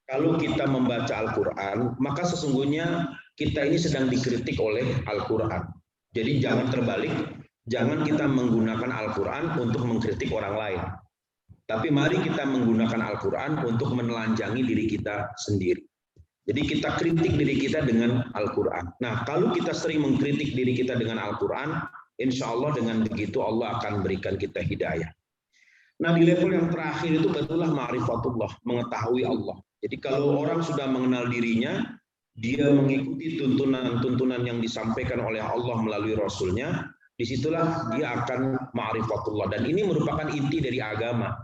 kalau kita membaca Al-Qur'an, maka sesungguhnya kita ini sedang dikritik oleh Al-Qur'an. Jadi jangan terbalik, jangan kita menggunakan Al-Quran untuk mengkritik orang lain. Tapi mari kita menggunakan Al-Quran untuk menelanjangi diri kita sendiri. Jadi kita kritik diri kita dengan Al-Quran. Nah, kalau kita sering mengkritik diri kita dengan Al-Quran, insya Allah dengan begitu Allah akan berikan kita hidayah. Nah, di level yang terakhir itu betullah ma'rifatullah, mengetahui Allah. Jadi kalau orang sudah mengenal dirinya, dia mengikuti tuntunan-tuntunan yang disampaikan oleh Allah melalui Rasulnya, disitulah dia akan ma'rifatullah. Dan ini merupakan inti dari agama.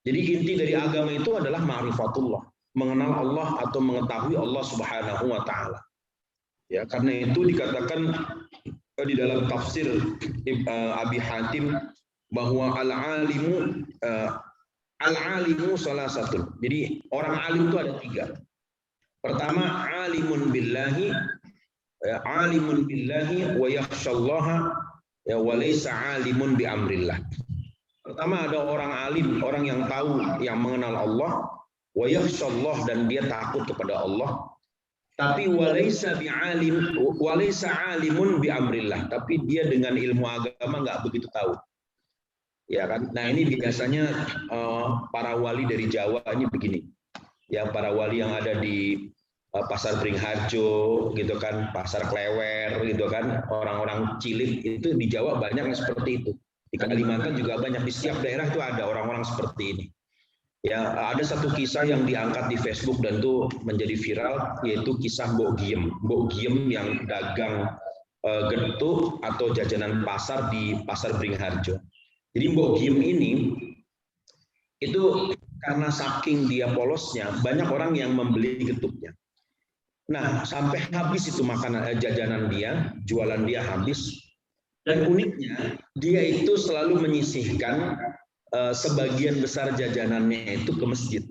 Jadi inti dari agama itu adalah ma'rifatullah, mengenal Allah atau mengetahui Allah Subhanahu wa taala. Ya, karena itu dikatakan di dalam tafsir Abi Hatim bahwa al-alimu salah satu. Jadi orang alim itu ada 3. Pertama, alimun billahi wa yakhshallaha wa laysa alimun bi amrillah. Pertama ada orang alim, orang yang tahu, yang mengenal Allah, wa yakhshallah, dan dia takut kepada Allah. Tapi wa laysa alimun bi amrillah, tapi dia dengan ilmu agama nggak begitu tahu. Ya kan? Nah, ini biasanya para wali dari Jawa ini begini. Ya, para wali yang ada di Pasar Beringharjo gitu kan, Pasar Klewer gitu kan, orang-orang cilik itu di Jawa banyak yang seperti itu. Di Kalimantan juga banyak, di setiap daerah itu ada orang-orang seperti ini. Ya, ada satu kisah yang diangkat di Facebook dan itu menjadi viral, yaitu kisah Mbok Giem yang dagang getuk atau jajanan pasar di Pasar Beringharjo. Jadi Mbok Giem ini itu karena saking dia polosnya, banyak orang yang membeli getuknya. Nah, sampai habis itu makanan jajanan dia, jualan dia habis. Dan uniknya, dia itu selalu menyisihkan sebagian besar jajanannya itu ke masjid.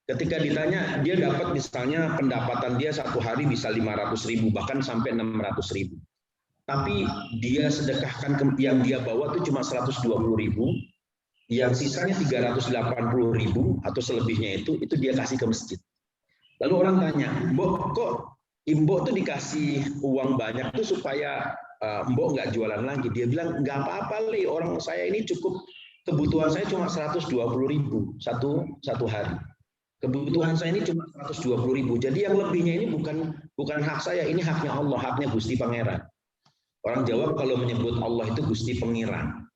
Ketika ditanya, dia dapat misalnya pendapatan dia satu hari bisa 500.000, bahkan sampai 600.000. Tapi dia sedekahkan yang dia bawa itu cuma 120.000, yang sisanya 380.000 atau selebihnya itu dia kasih ke masjid. Lalu orang tanya, Mbok, kok Mbok tuh dikasih uang banyak tuh supaya Mbok nggak jualan lagi? Dia bilang, nggak apa-apa, Le, orang saya ini cukup, kebutuhan saya cuma 120.000 satu hari. Kebutuhan saya ini cuma 120.000. Jadi yang lebihnya ini bukan hak saya, ini haknya Allah, haknya Gusti Pangeran. Orang Jawa kalau menyebut Allah itu Gusti Pangeran.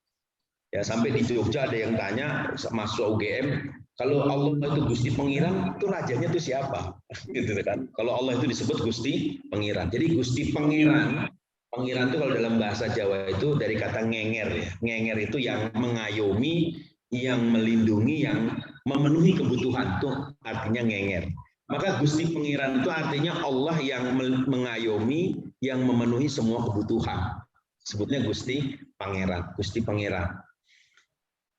Ya, sampai di Jogja ada yang tanya masuk UGM, kalau Allah itu Gusti Pangeran, itu rajanya itu siapa? Gitu kan? Kalau Allah itu disebut Gusti Pangeran. Jadi Gusti Pangeran itu kalau dalam bahasa Jawa itu dari kata ngenger ya. Ngenger itu yang mengayomi, yang melindungi, yang memenuhi kebutuhan, itu artinya ngenger. Maka Gusti Pangeran itu artinya Allah yang mengayomi, yang memenuhi semua kebutuhan. Sebutnya Gusti Pangeran, Gusti Pangeran.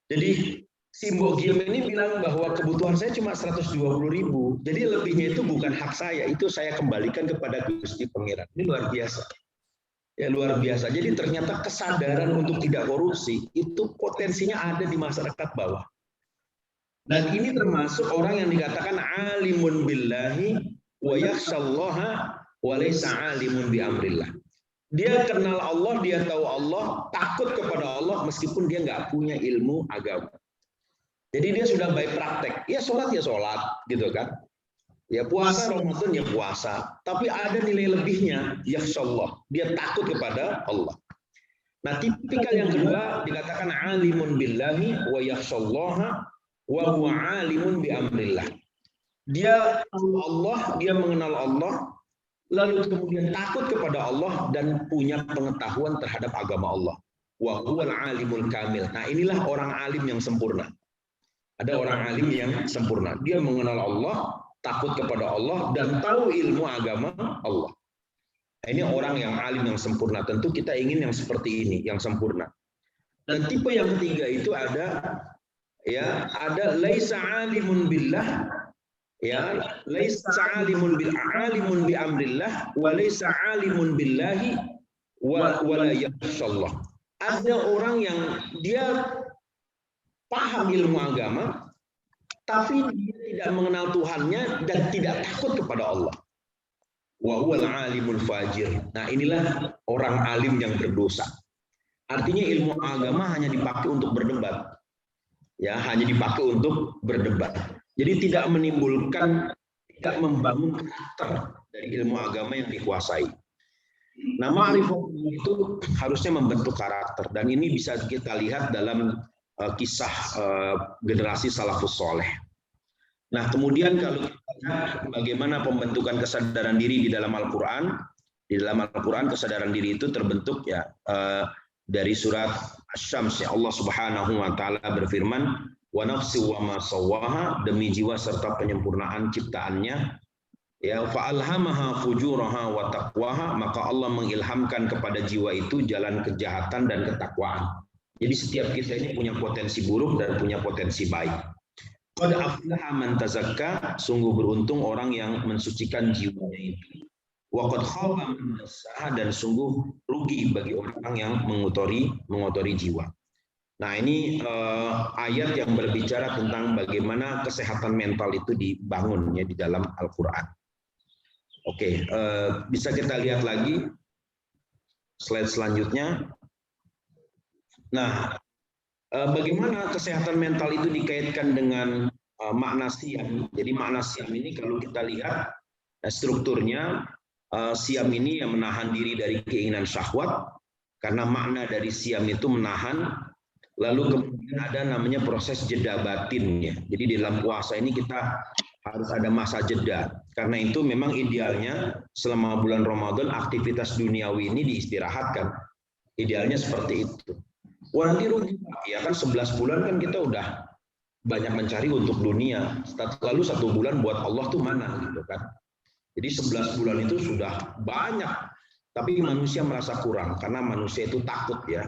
Jadi si Mbok Giem ini bilang bahwa kebutuhan saya cuma 120.000. Jadi lebihnya itu bukan hak saya, itu saya kembalikan kepada Gusti Pangeran. Ini luar biasa. Ya, luar biasa. Jadi ternyata kesadaran untuk tidak korupsi itu potensinya ada di masyarakat bawah. Dan ini termasuk orang yang dikatakan alimun billahi wa yakhshallaha wa laysa alimun bi amrillah. Dia kenal Allah, dia tahu Allah, takut kepada Allah meskipun dia nggak punya ilmu agama. Jadi dia sudah baik praktek, ya sholat gitu kan. Ya puasa Ramadan ya puasa, tapi ada nilai lebihnya, yakhshallah, dia takut kepada Allah. Nah, tipikal yang kedua dikatakan alimun billahi wa yakhshallaha wa huwa alimun bi amrillah. Dia tahu Allah, dia mengenal Allah, lalu kemudian takut kepada Allah dan punya pengetahuan terhadap agama Allah. Wa huwal alimul kamil. Nah, inilah orang alim yang sempurna. Ada orang alim yang sempurna. Dia mengenal Allah, takut kepada Allah, dan tahu ilmu agama Allah. Nah, ini orang yang alim yang sempurna. Tentu kita ingin yang seperti ini, yang sempurna. Dan tipe yang ketiga itu ada laisa alimun billah, ya, laisa alimun bi amrillah wa laisa alimun billahi wa la yakhshallah. Ada orang yang dia paham ilmu agama, tapi dia tidak mengenal Tuhannya dan tidak takut kepada Allah. Wa huwal alimul fajir. Nah, inilah orang alim yang berdosa. Artinya ilmu agama hanya dipakai untuk berdebat. Ya, hanya dipakai untuk berdebat. Jadi tidak menimbulkan, tidak membangun karakter dari ilmu agama yang dikuasai. Nah, ma'rifah itu harusnya membentuk karakter, dan ini bisa kita lihat dalam kisah generasi salafus soleh. Nah, kemudian kalau kita lihat bagaimana pembentukan kesadaran diri di dalam Al-Quran, kesadaran diri itu terbentuk ya dari surat Asy-Syams ya. Allah Subhanahu wa taala berfirman, "Wa nafsi wa ma sawwaha", demi jiwa serta penyempurnaan ciptaannya. Ya, fa'alhamaha fujuraha wa taqwaha, maka Allah mengilhamkan kepada jiwa itu jalan kejahatan dan ketakwaan. Jadi setiap kita ini punya potensi buruk dan punya potensi baik. Qad aflaha man tazakka, sungguh beruntung orang yang mensucikan jiwanya itu. Wa qad khaba man dassaha, dan sungguh rugi bagi orang yang mengotori jiwa. Nah, ini ayat yang berbicara tentang bagaimana kesehatan mental itu dibangun ya di dalam Al-Qur'an. Oke, bisa kita lihat lagi slide selanjutnya. Nah, bagaimana kesehatan mental itu dikaitkan dengan makna siam. Jadi makna siam ini kalau kita lihat strukturnya, siam ini yang menahan diri dari keinginan syahwat, karena makna dari siam itu menahan. Lalu kemudian ada namanya proses jeda batinnya. Jadi di dalam puasa ini kita harus ada masa jeda. Karena itu memang idealnya selama bulan Ramadan aktivitas duniawi ini diistirahatkan. Idealnya seperti itu. Wah, nanti rugi, ya kan 11 bulan kan kita udah banyak mencari untuk dunia. Lalu 1 bulan buat Allah tuh mana gitu kan. Jadi 11 bulan itu sudah banyak. Tapi manusia merasa kurang karena manusia itu takut ya.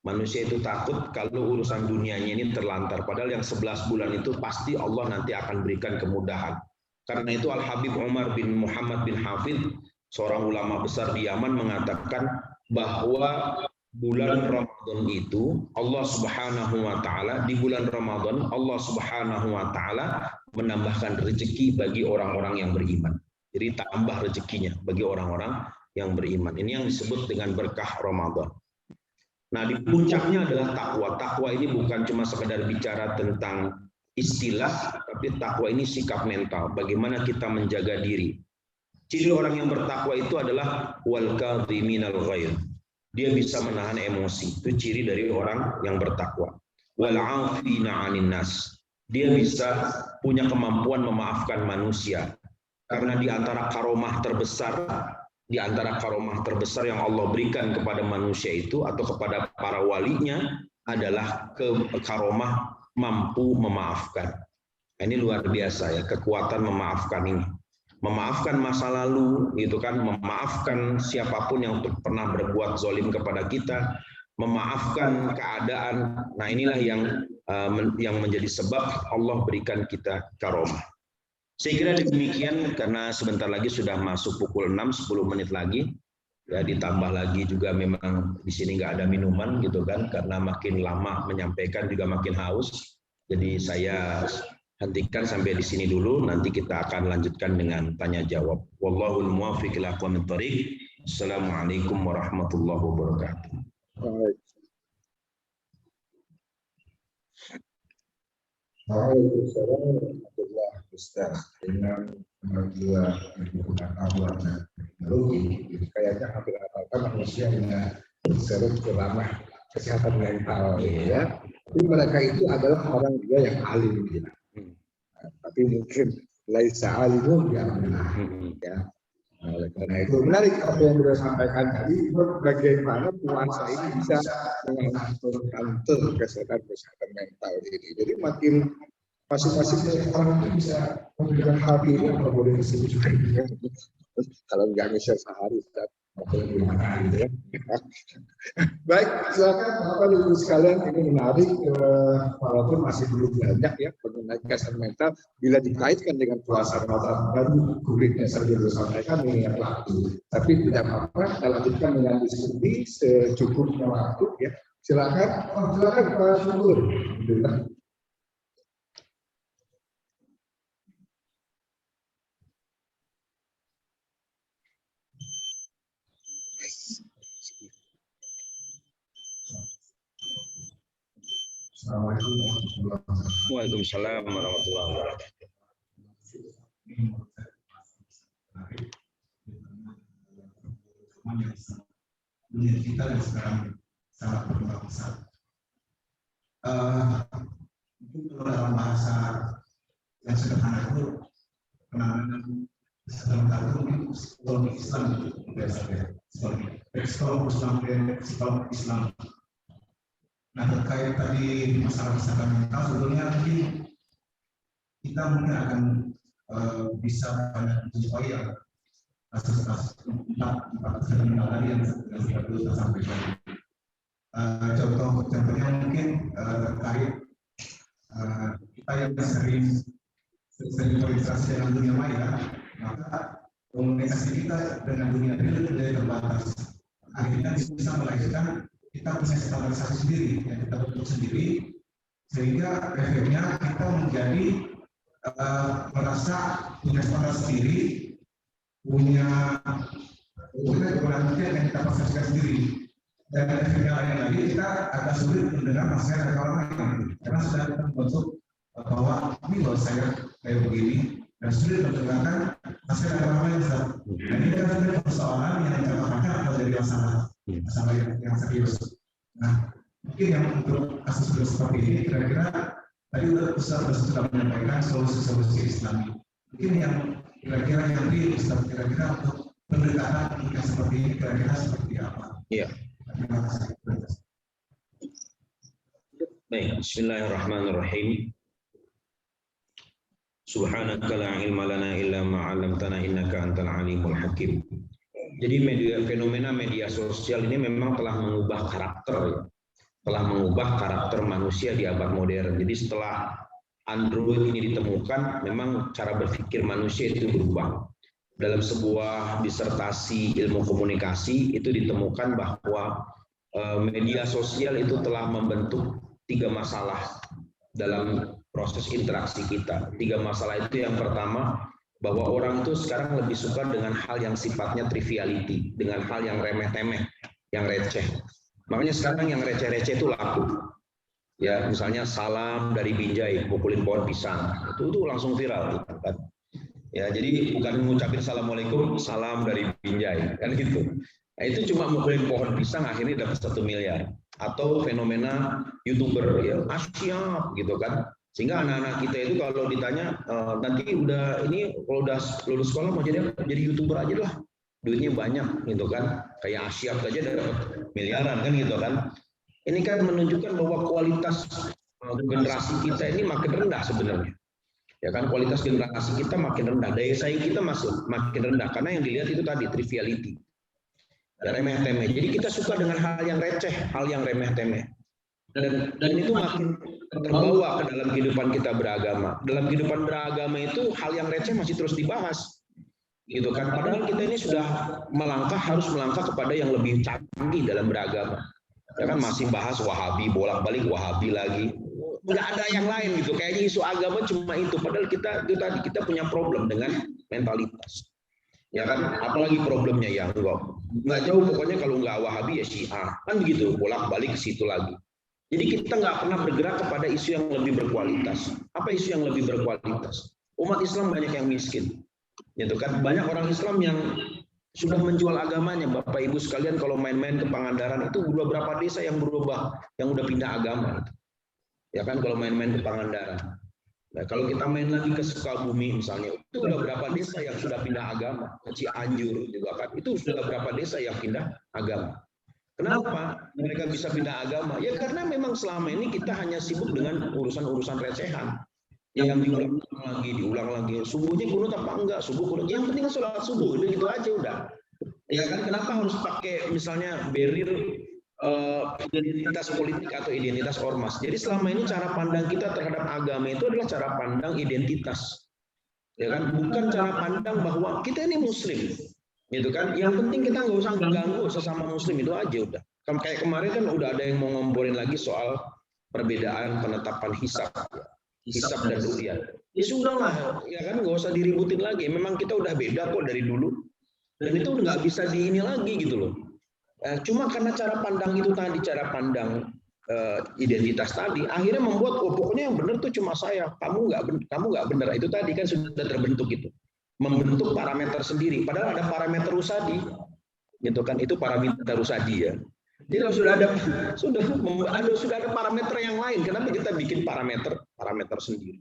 Manusia itu takut kalau urusan dunianya ini terlantar. Padahal yang 11 bulan itu pasti Allah nanti akan berikan kemudahan. Karena itu Al-Habib Umar bin Muhammad bin Hafidh, seorang ulama besar di Yaman, mengatakan bahwa bulan Ramadan itu Allah Subhanahu wa taala, di bulan Ramadan Allah Subhanahu wa taala menambahkan rezeki bagi orang-orang yang beriman. Jadi tambah rezekinya bagi orang-orang yang beriman. Ini yang disebut dengan berkah Ramadan. Nah, di puncaknya adalah takwa. Takwa ini bukan cuma sekedar bicara tentang istilah, tapi takwa ini sikap mental. Bagaimana kita menjaga diri. Ciri orang yang bertakwa itu adalah wal kadhiminal ghaidh. Dia bisa menahan emosi. Itu ciri dari orang yang bertakwa. Wal 'afina 'anil nas. Dia bisa punya kemampuan memaafkan manusia. Karena di antara karomah terbesar yang Allah berikan kepada manusia itu atau kepada para walinya adalah karomah mampu memaafkan. Ini luar biasa ya, kekuatan memaafkan ini. Memaafkan masa lalu, gitu kan, memaafkan siapapun yang pernah berbuat zalim kepada kita, memaafkan keadaan. Nah, inilah yang menjadi sebab Allah berikan kita karomah. Saya kira demikian, karena sebentar lagi sudah masuk pukul 6, 10 menit lagi. Ya, ditambah lagi juga memang di sini nggak ada minuman gitu kan, karena makin lama menyampaikan juga makin haus. Jadi saya hentikan sampai di sini dulu, nanti kita akan lanjutkan dengan tanya jawab. Wallahul muwaffiq ila aqwamit thoriq. Assalamualaikum warahmatullahi wabarakatuh. Waalaikumsalam warahmatullahi wabarakatuh. Dengan kemajuan pengetahuan dan teknologi, kayaknya hampir rata-rata manusia yang terserut ke ranah kesehatan mental, ya. Tapi mereka itu adalah orang juga yang alim, ya. Tapi mungkin laisa alimun ya, ya. Oleh karena itu menarik apa yang sudah sampaikan tadi, bagaimana puasa ini bisa mengatur kesehatan mental ini. Jadi makin masing-masing orang itu bisa memberikan hati ini apa boleh disebutkan kalau nggak nge-share sehari ya. Baik, silakan Bapak Ibu sekalian, ini menarik walaupun masih belum banyak ya mengenai kesehatan mental. Bila dikaitkan dengan puasa Ramadan baru kuritnya saja disampaikan mengingat waktu, tapi tidak apa-apa kita lanjutkan dengan diskusi secukupnya waktu ya. Silakan Pak Syukur. Alhamdulillah. Waalaikumsalam warahmatullahi wabarakatuh. Kita yang sekarang sangat berkembang besar. Mungkin kalau dalam bahasa yang sederhana itu penanganan dalam kartu psikologi Islam biasanya psikolog Islam. Nah terkait tadi masalah kesehatan mental sebetulnya nanti kita mungkin akan bisa banyak menjumpai kasus-kasus empat kesehatan mental tadi yang sudah kita sampaikan. Contohnya mungkin terkait kita yang sering berinteraksi dengan dunia maya, maka komunikasi kita dengan dunia real itu tidak terbatas. Akhirnya bisa melahirkan kita punya standarisasi sendiri yang kita bentuk sendiri, sehingga efeknya kita menjadi merasa punya standar sendiri, punya kebenaran yang kita persepsikan sendiri. Dan efeknya lain lagi kita agak sulit mendengar masalah dari orang lain karena sudah kita membentuk bahwa ini loh saya kayak begini dan sulit mendengarkan masalah dari orang lain. Dan ini kan sebenarnya persoalan yang dikatakan atau jadi masalah yang serius. Nah mungkin yang untuk kasus seperti ini kira-kira tadi Ustaz sudah menyampaikan solusi-solusi Islami. Mungkin yang kira-kira yang real Ustaz kira-kira untuk pendekatan yang seperti ini kira-kira seperti apa? Iya. Baik, bismillahirrahmanirrahim. Subhanaka la ilma lana illa ma 'allamtana innaka antal alimul hakim. Jadi fenomena media sosial ini memang telah mengubah karakter manusia di abad modern. Jadi setelah Android ini ditemukan, memang cara berpikir manusia itu berubah. Dalam sebuah disertasi ilmu komunikasi itu ditemukan bahwa media sosial itu telah membentuk 3 masalah dalam proses interaksi kita. 3 masalah itu yang pertama, bahwa orang itu sekarang lebih suka dengan hal yang sifatnya triviality, dengan hal yang remeh-temeh, yang receh. Makanya sekarang yang receh-receh itu laku. Ya, misalnya salam dari Binjai, pukulin pohon pisang, itu langsung viral. Ya, jadi bukan mengucapin assalamualaikum, salam dari Binjai, kan gitu. Nah, itu cuma mukulin pohon pisang akhirnya dapat 1 miliar. Atau fenomena YouTuber ya, asyap gitu kan. Sehingga anak-anak kita itu kalau ditanya nanti udah ini kalau udah lulus sekolah mau jadi YouTuber aja lah. Duitnya banyak gitu kan. Kayak asyap aja dapat miliaran kan gitu kan. Ini kan menunjukkan bahwa kualitas generasi kita ini makin rendah sebenarnya. Ya kan, kualitas generasi kita makin rendah, daya saing kita makin rendah karena yang dilihat itu tadi triviality, ya, remeh-temeh. Jadi kita suka dengan hal yang receh, hal yang remeh-temeh, dan itu makin terbawa ke dalam kehidupan kita beragama. Dalam kehidupan beragama itu hal yang receh masih terus dibahas, gitu kan. Padahal kita ini sudah harus melangkah kepada yang lebih canggih dalam beragama. Ya kan, masih bahas Wahabi, bolak-balik Wahabi lagi. Nggak ada yang lain gitu, kayaknya isu agama cuma itu, padahal kita punya problem dengan mentalitas, ya kan, apalagi problemnya yang nggak jauh, pokoknya kalau nggak Wahabi ya Syiah, kan begitu, bolak-balik ke situ lagi. Jadi kita nggak pernah bergerak kepada isu yang lebih berkualitas. Apa isu yang lebih berkualitas? Umat Islam banyak yang miskin, gitu kan, banyak orang Islam yang sudah menjual agamanya. Bapak Ibu sekalian kalau main-main ke Pangandaran itu beberapa desa yang berubah, yang udah pindah agama. Ya kan, kalau main-main ke Pangandaran. Nah, kalau kita main lagi ke Sukabumi misalnya, itu udah berapa desa yang sudah pindah agama. Ke Cianjur juga kan, itu sudah berapa desa yang pindah agama. Kenapa mereka bisa pindah agama? Ya karena memang selama ini kita hanya sibuk dengan urusan-urusan recehan. Yang diulang lagi. Subuhnya kunut apa enggak? Subuh kunut. Yang penting sholat subuh, itu gitu aja udah. Ya kan, kenapa harus pakai misalnya barrier identitas politik atau identitas ormas. Jadi selama ini cara pandang kita terhadap agama itu adalah cara pandang identitas, ya kan, bukan cara pandang bahwa kita ini Muslim, gitu kan. Yang penting kita nggak usah ganggu sesama Muslim, itu aja udah. Kayak kemarin kan udah ada yang mau ngomporin lagi soal perbedaan penetapan hisab dan ru'yat. Ya sudah lah, ya kan, nggak usah diributin lagi. Memang kita udah beda kok dari dulu, dan itu nggak bisa diini lagi gitu loh. Cuma karena cara pandang itu tadi, cara pandang identitas tadi, akhirnya membuat pokoknya yang benar tuh cuma saya, kamu nggak benar. Itu tadi kan sudah terbentuk itu, membentuk parameter sendiri. Padahal ada parameter usadi, gitu kan, itu parameter usadi ya. Jadi kalau sudah ada parameter yang lain, kenapa kita bikin parameter sendiri?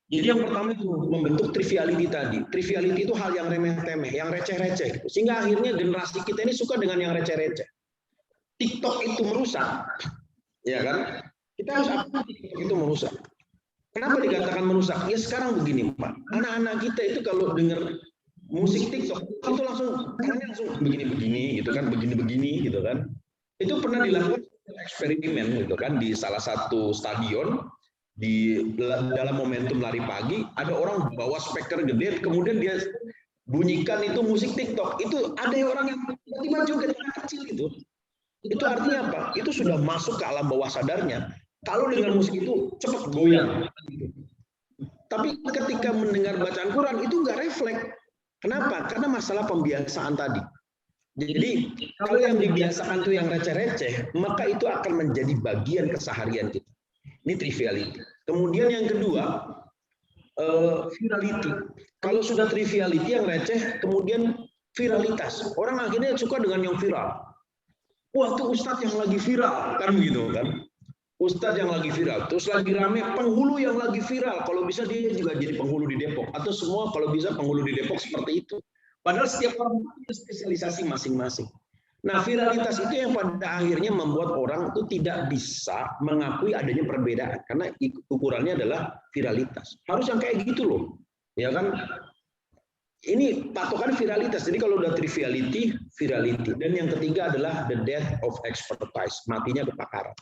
Jadi yang pertama itu membentuk triviality tadi. Triviality itu hal yang remeh-temeh, yang receh-receh. Sehingga akhirnya generasi kita ini suka dengan yang receh-receh. TikTok itu merusak, ya kan? Kita harus apa? TikTok itu merusak. Kenapa dikatakan merusak? Ya sekarang begini, Pak. Anak-anak kita itu kalau dengar musik TikTok itu langsung begini-begini, gitu kan? Begini-begini, gitu kan? Itu pernah dilakukan eksperimen, gitu kan? Di salah satu stadion. Dalam momentum lari pagi, ada orang bawa speaker gede, kemudian dia bunyikan itu musik TikTok. Itu ada orang yang tiba-tiba joget kecil itu. Itu artinya apa? Itu sudah masuk ke alam bawah sadarnya. Kalau dengan musik itu cepat goyang. Tapi ketika mendengar bacaan Quran itu nggak refleks. Kenapa? Karena masalah pembiasaan tadi. Jadi kalau yang dibiasakan itu yang receh-receh, maka itu akan menjadi bagian keseharian kita. Ini triviality. Kemudian yang kedua, virality. Kalau sudah triviality yang receh, kemudian viralitas. Orang akhirnya suka dengan yang viral. Wah, itu ustadz yang lagi viral, kan begitu kan? Ustadz yang lagi viral, terus lagi rame penghulu yang lagi viral. Kalau bisa dia juga jadi penghulu di Depok, atau semua kalau bisa penghulu di Depok seperti itu. Padahal setiap orang punya spesialisasi masing-masing. Nah, viralitas itu yang pada akhirnya membuat orang itu tidak bisa mengakui adanya perbedaan karena ukurannya adalah viralitas. Harus yang kayak gitu loh, ya kan? Ini patokan viralitas. Jadi kalau udah triviality, virality. Dan yang ketiga adalah the death of expertise, matinya kepakaran.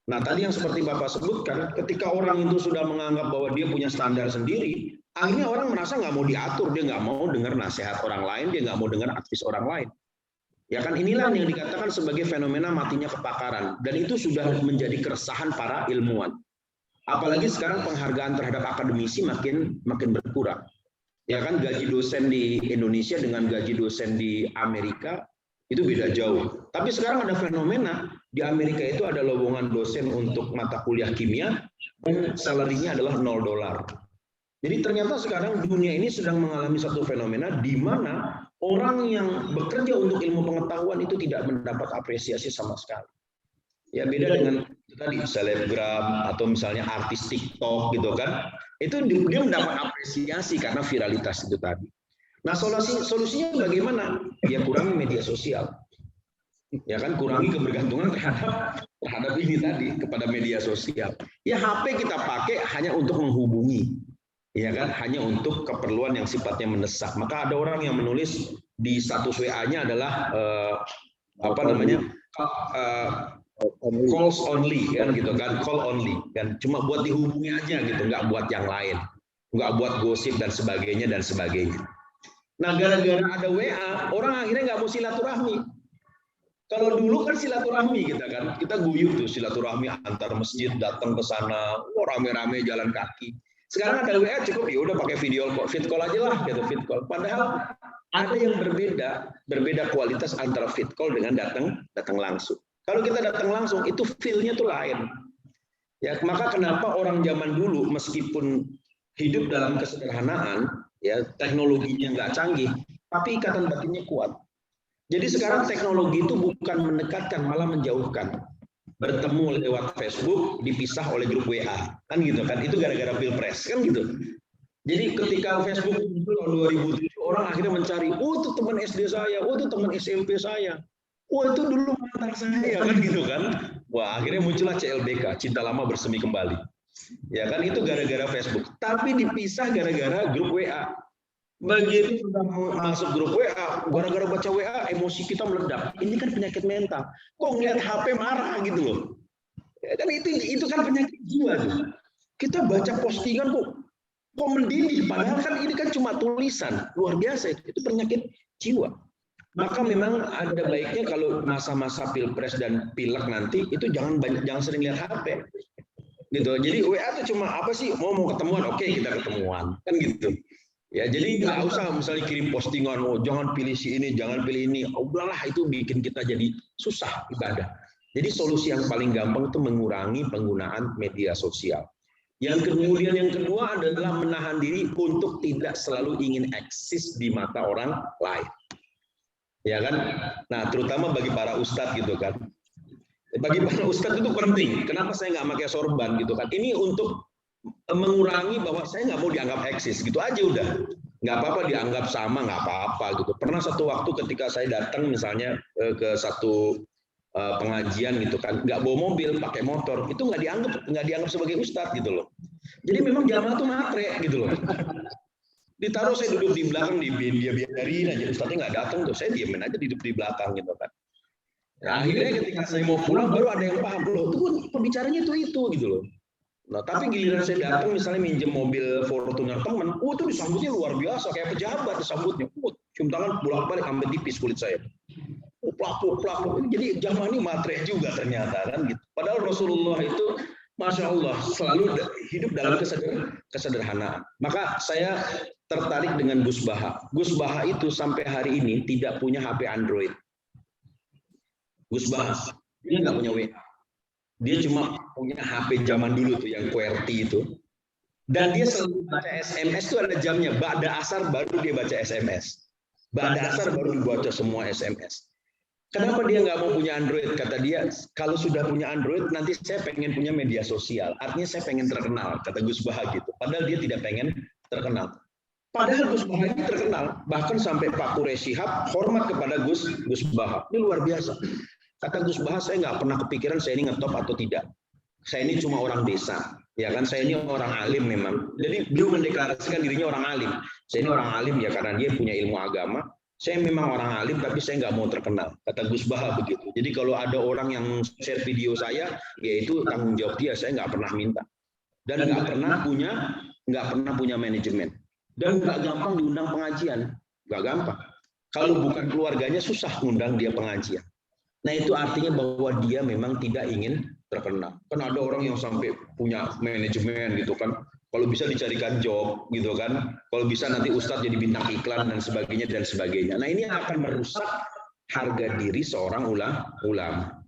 Nah, tadi yang seperti Bapak sebutkan, ketika orang itu sudah menganggap bahwa dia punya standar sendiri, akhirnya orang merasa nggak mau diatur, dia nggak mau dengar nasihat orang lain, dia nggak mau dengar advies orang lain. Ya kan, inilah yang dikatakan sebagai fenomena matinya kepakaran, dan itu sudah menjadi keresahan para ilmuwan. Apalagi sekarang penghargaan terhadap akademisi makin berkurang. Ya kan, gaji dosen di Indonesia dengan gaji dosen di Amerika itu beda jauh. Tapi sekarang ada fenomena di Amerika itu ada lowongan dosen untuk mata kuliah kimia dan salarinya adalah $0. Jadi ternyata sekarang dunia ini sedang mengalami satu fenomena di mana orang yang bekerja untuk ilmu pengetahuan itu tidak mendapat apresiasi sama sekali. Ya beda dengan itu tadi selebgram atau misalnya artis TikTok gitu kan. Itu dia mendapat apresiasi karena viralitas itu tadi. Nah, solusinya bagaimana? Ya kurangi media sosial. Ya kan, kurangi kebergantungan terhadap ini tadi, kepada media sosial. Ya HP kita pakai hanya untuk menghubungi. Ya kan, hanya untuk keperluan yang sifatnya mendesak. Maka ada orang yang menulis di status WA-nya adalah calls only kan gitu kan, call only kan, cuma buat dihubungi aja gitu, nggak buat yang lain, nggak buat gosip dan sebagainya. Nah, gara-gara ada WA, orang akhirnya nggak mau silaturahmi. Kalau dulu kan silaturahmi kita guyup tuh silaturahmi antar masjid, datang ke sana, rame-rame jalan kaki. Sekarang ada WA cukup ya udah pakai video call, fit call aja lah gitu, fit call. Padahal ada yang berbeda kualitas antara fit call dengan datang langsung. Kalau kita datang langsung itu feel-nya tuh lain. Ya, maka kenapa orang zaman dulu meskipun hidup dalam kesederhanaan, ya teknologinya nggak canggih, tapi ikatan batinnya kuat. Jadi sekarang teknologi itu bukan mendekatkan, malah menjauhkan. Bertemu lewat Facebook, dipisah oleh grup WA, kan gitu kan? Itu gara-gara pilpres, kan gitu. Jadi ketika Facebook muncul tahun 2007, orang akhirnya mencari, oh itu teman SD saya, oh itu teman SMP saya, oh itu dulu mantan saya, kan gitu kan? Wah, akhirnya muncullah CLBK, Cinta Lama Bersemi Kembali. Ya kan, itu gara-gara Facebook. Tapi dipisah gara-gara grup WA. Begitu sudah masuk grup WA, gara-gara baca WA, emosi kita meledak. Ini kan penyakit mental. Kok ngeliat HP marah gitu loh. Ya kan itu kan penyakit jiwa tuh. Kita baca postingan kok mendidih, padahal kan ini kan cuma tulisan. Luar biasa itu penyakit jiwa. Maka memang ada baiknya kalau masa-masa pilpres dan pilek nanti itu jangan sering lihat HP. Gitu. Jadi WA itu cuma apa sih? Mau ketemuan, oke kita ketemuan, kan gitu. Ya, jadi nggak usah misalnya kirim postingan, oh jangan pilih si ini, jangan pilih ini. Oh, udahlah itu bikin kita jadi susah ibadah. Jadi solusi yang paling gampang itu mengurangi penggunaan media sosial. Yang kedua adalah menahan diri untuk tidak selalu ingin eksis di mata orang lain. Ya kan? Nah, terutama bagi para ustadz gitu kan. Bagi para ustadz itu penting. Kenapa saya nggak pakai sorban gitu kan? Ini untuk mengurangi bahwa saya nggak mau dianggap eksis, gitu aja udah. Nggak apa-apa dianggap sama, nggak apa-apa gitu. Pernah satu waktu ketika saya datang misalnya ke satu pengajian gitu kan, nggak bawa mobil, pakai motor, itu nggak dianggap sebagai ustadz gitu loh. Jadi memang jamaah tuh matre gitu loh. Ditaruh saya duduk di belakang, dia biarin aja, ustadznya nggak datang tuh, saya diamin aja duduk di belakang gitu kan. Nah, akhirnya ketika saya mau pulang baru ada yang paham loh, itu pembicaranya itu gitu loh. Nah, tapi giliran saya datang misalnya minjem mobil Fortuner teman, itu disambutnya luar biasa, kayak pejabat disambutnya. Cium tangan bolak-balik sampai tipis kulit saya. Plak. Jadi jamaah ini matre juga ternyata kan gitu. Padahal Rasulullah itu Masya Allah selalu hidup dalam kesederhanaan. Maka saya tertarik dengan Gus Baha. Gus Baha itu sampai hari ini tidak punya HP Android. Gus Baha, dia nggak punya WA. Dia cuma punya HP zaman dulu tuh yang QWERTY itu. Dan dia selalu baca SMS itu ada jamnya. Ba'da asar baru dia baca SMS. Ba'da asar baru dibaca semua SMS. Kenapa dia nggak mau punya Android? Kata dia, kalau sudah punya Android, nanti saya pengen punya media sosial. Artinya saya pengen terkenal, kata Gus Baha gitu. Padahal dia tidak pengen terkenal. Padahal Gus Baha ini terkenal. Bahkan sampai Pak Quraish Shihab hormat kepada Gus Baha. Ini luar biasa. Kata Gus Baha, saya nggak pernah kepikiran saya ini ngetop atau tidak. Saya ini cuma orang desa. Ya kan, saya ini orang alim memang. Jadi dia mendeklarasikan dirinya orang alim. Saya ini orang alim ya karena dia punya ilmu agama. Saya memang orang alim, tapi saya nggak mau terkenal. Kata Gus Baha begitu. Jadi kalau ada orang yang share video saya, yaitu tanggung jawab dia. Saya nggak pernah minta. Dan nggak pernah punya manajemen. Dan nggak gampang diundang pengajian. Nggak gampang. Kalau bukan keluarganya, susah ngundang dia pengajian. Nah itu artinya bahwa dia memang tidak ingin terkenal. Kan ada orang yang sampai punya manajemen gitu kan. Kalau bisa dicarikan job gitu kan. Kalau bisa nanti ustadz jadi bintang iklan dan sebagainya. Nah ini akan merusak harga diri seorang ulama.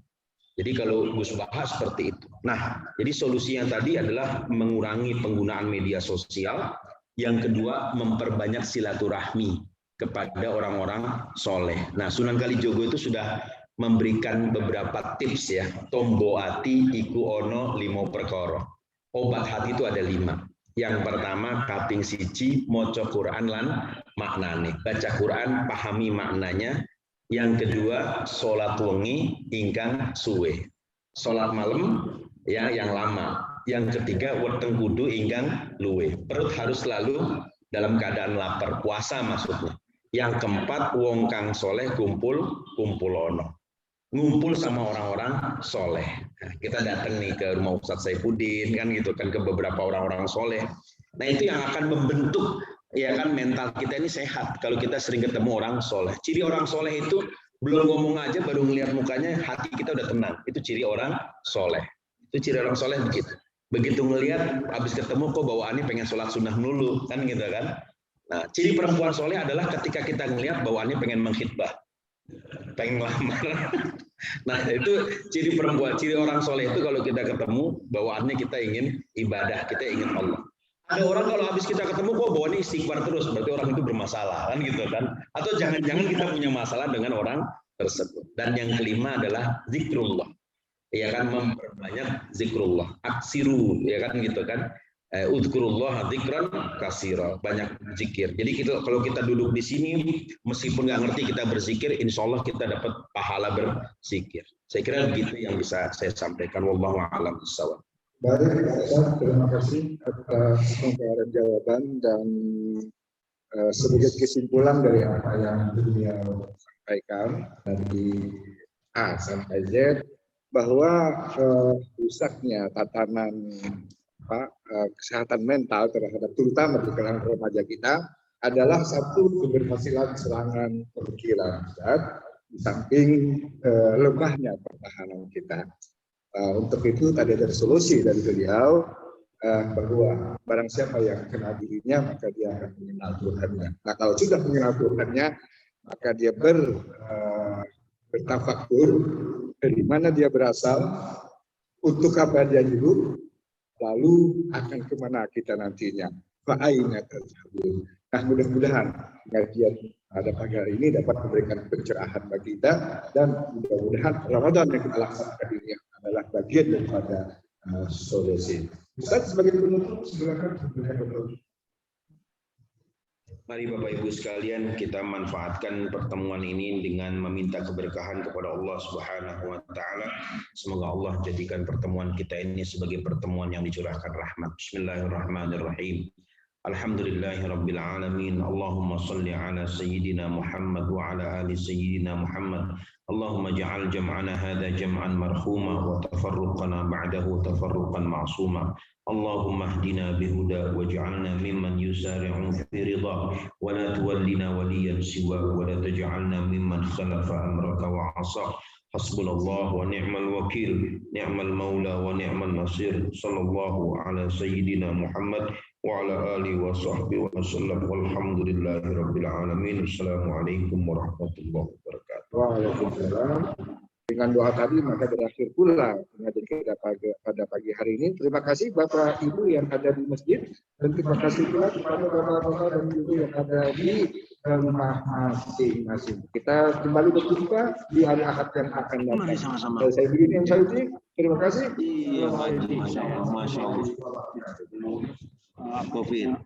Jadi kalau Gus Baha seperti itu. Nah jadi solusinya tadi adalah mengurangi penggunaan media sosial. Yang kedua memperbanyak silaturahmi kepada orang-orang soleh. Nah Sunan Kalijogo itu sudah memberikan beberapa tips ya. Tombo ati iku ono 5 perkara. Obat hati itu ada 5. Yang pertama kaping siji maca Quran lan maknane. Baca Quran, pahami maknanya. Yang kedua salat wengi ingkang suwe. Salat malam ya yang lama. Yang ketiga weteng kudu ingkang luwe. Perut harus selalu dalam keadaan lapar, puasa maksudnya. Yang keempat wong kang soleh kumpul ono. Ngumpul sama orang-orang soleh. Nah, kita datang nih ke rumah Ustadz Saifuddin kan gitu kan, ke beberapa orang-orang soleh. Nah itu yang akan membentuk ya kan mental kita ini sehat kalau kita sering ketemu orang soleh. Ciri orang soleh itu belum ngomong aja baru ngelihat mukanya hati kita udah tenang. Itu ciri orang soleh. Itu ciri orang soleh begitu. Begitu ngelihat habis ketemu kok bawaannya pengen sholat sunnah dulu kan gitu kan. Nah ciri perempuan soleh adalah ketika kita ngelihat bawaannya pengen mengkhitbah. Pengen lamar. Nah itu ciri perempuan, ciri orang soleh itu kalau kita ketemu bawaannya kita ingin ibadah, kita ingin Allah. Ada orang kalau habis kita ketemu kok bawaannya istighfar terus, berarti orang itu bermasalah kan gitu kan? Atau jangan-jangan kita punya masalah dengan orang tersebut. Dan yang kelima adalah zikrullah, ya kan, memperbanyak zikrullah, aksiru, ya kan gitu kan? Udhkurullah dzikran katsira, banyak zikir. Jadi kalau kita duduk di sini meskipun nggak ngerti kita berzikir, insya Allah kita dapat pahala berzikir. Saya kira begitu yang bisa saya sampaikan. Wallahu a'lam bishawab. Baik, Ustaz, terima kasih atas pengetahuan jawaban dan sedikit kesimpulan dari apa yang beliau sampaikan dari A sampai Z, bahwa rusaknya tatanan kesehatan mental terhadap terutama di kalangan remaja kita adalah satu keberhasilan serangan pemikiran, di samping lemahnya pertahanan kita. Untuk itu tadi ada solusi dari beliau bahwa barang siapa yang kenal dirinya maka dia akan mengenal Tuhannya. Nah kalau sudah mengenal Tuhannya maka dia bertafakur dari mana dia berasal, untuk apa dia hidup, lalu akan kemana kita nantinya. Fa'aina tadhhabun. Nah mudah-mudahan kajian pada pagi hari ini dapat memberikan pencerahan bagi kita, dan mudah-mudahan Ramadan yang kita laksanakan ini adalah bagian daripada solusi. Ustaz sebagai penutup silakan betul. Mari Bapak Ibu sekalian kita manfaatkan pertemuan ini dengan meminta keberkahan kepada Allah Subhanahu wa taala. Semoga Allah jadikan pertemuan kita ini sebagai pertemuan yang dicurahkan rahmat. Bismillahirrahmanirrahim. Alhamdulillahirabbil alamin. Allahumma shalli ala sayyidina Muhammad wa ala ali sayyidina Muhammad. Allahumma ja'al jam'ana hadha jam'an marhuma wa tafarruqana ba'dahu tafarruqan ma'suma. Allahumma hdina bihuda waj'alna mimman yusari'u fi ridha wa la tuwallina waliyan siwa wa la taj'alna mimman khalafa amraka wa 'asa. Hasbunallah wa ni'mal wakil, ni'mal maula wa ni'mal nasir. Sallallahu ala sayyidina Muhammad wa ala alihi wa sahbihi wa sallam. Walhamdulillahi rabbil alamin. Assalamualaikum warahmatullahi wabarakatuh. Waalaikumsalam. Dengan doa tadi maka berakhir pula pengajian kita pada pagi hari ini. Terima kasih Bapak Ibu yang ada di masjid dan terima kasih pula kepada Bapak-bapak dan Ibu yang ada di rumah masing-masing. Kita kembali berjumpa di hari Ahad yang akan datang. Sama-sama. Saya begini yang saya terima kasih. Iya, Masya Allah. Covid.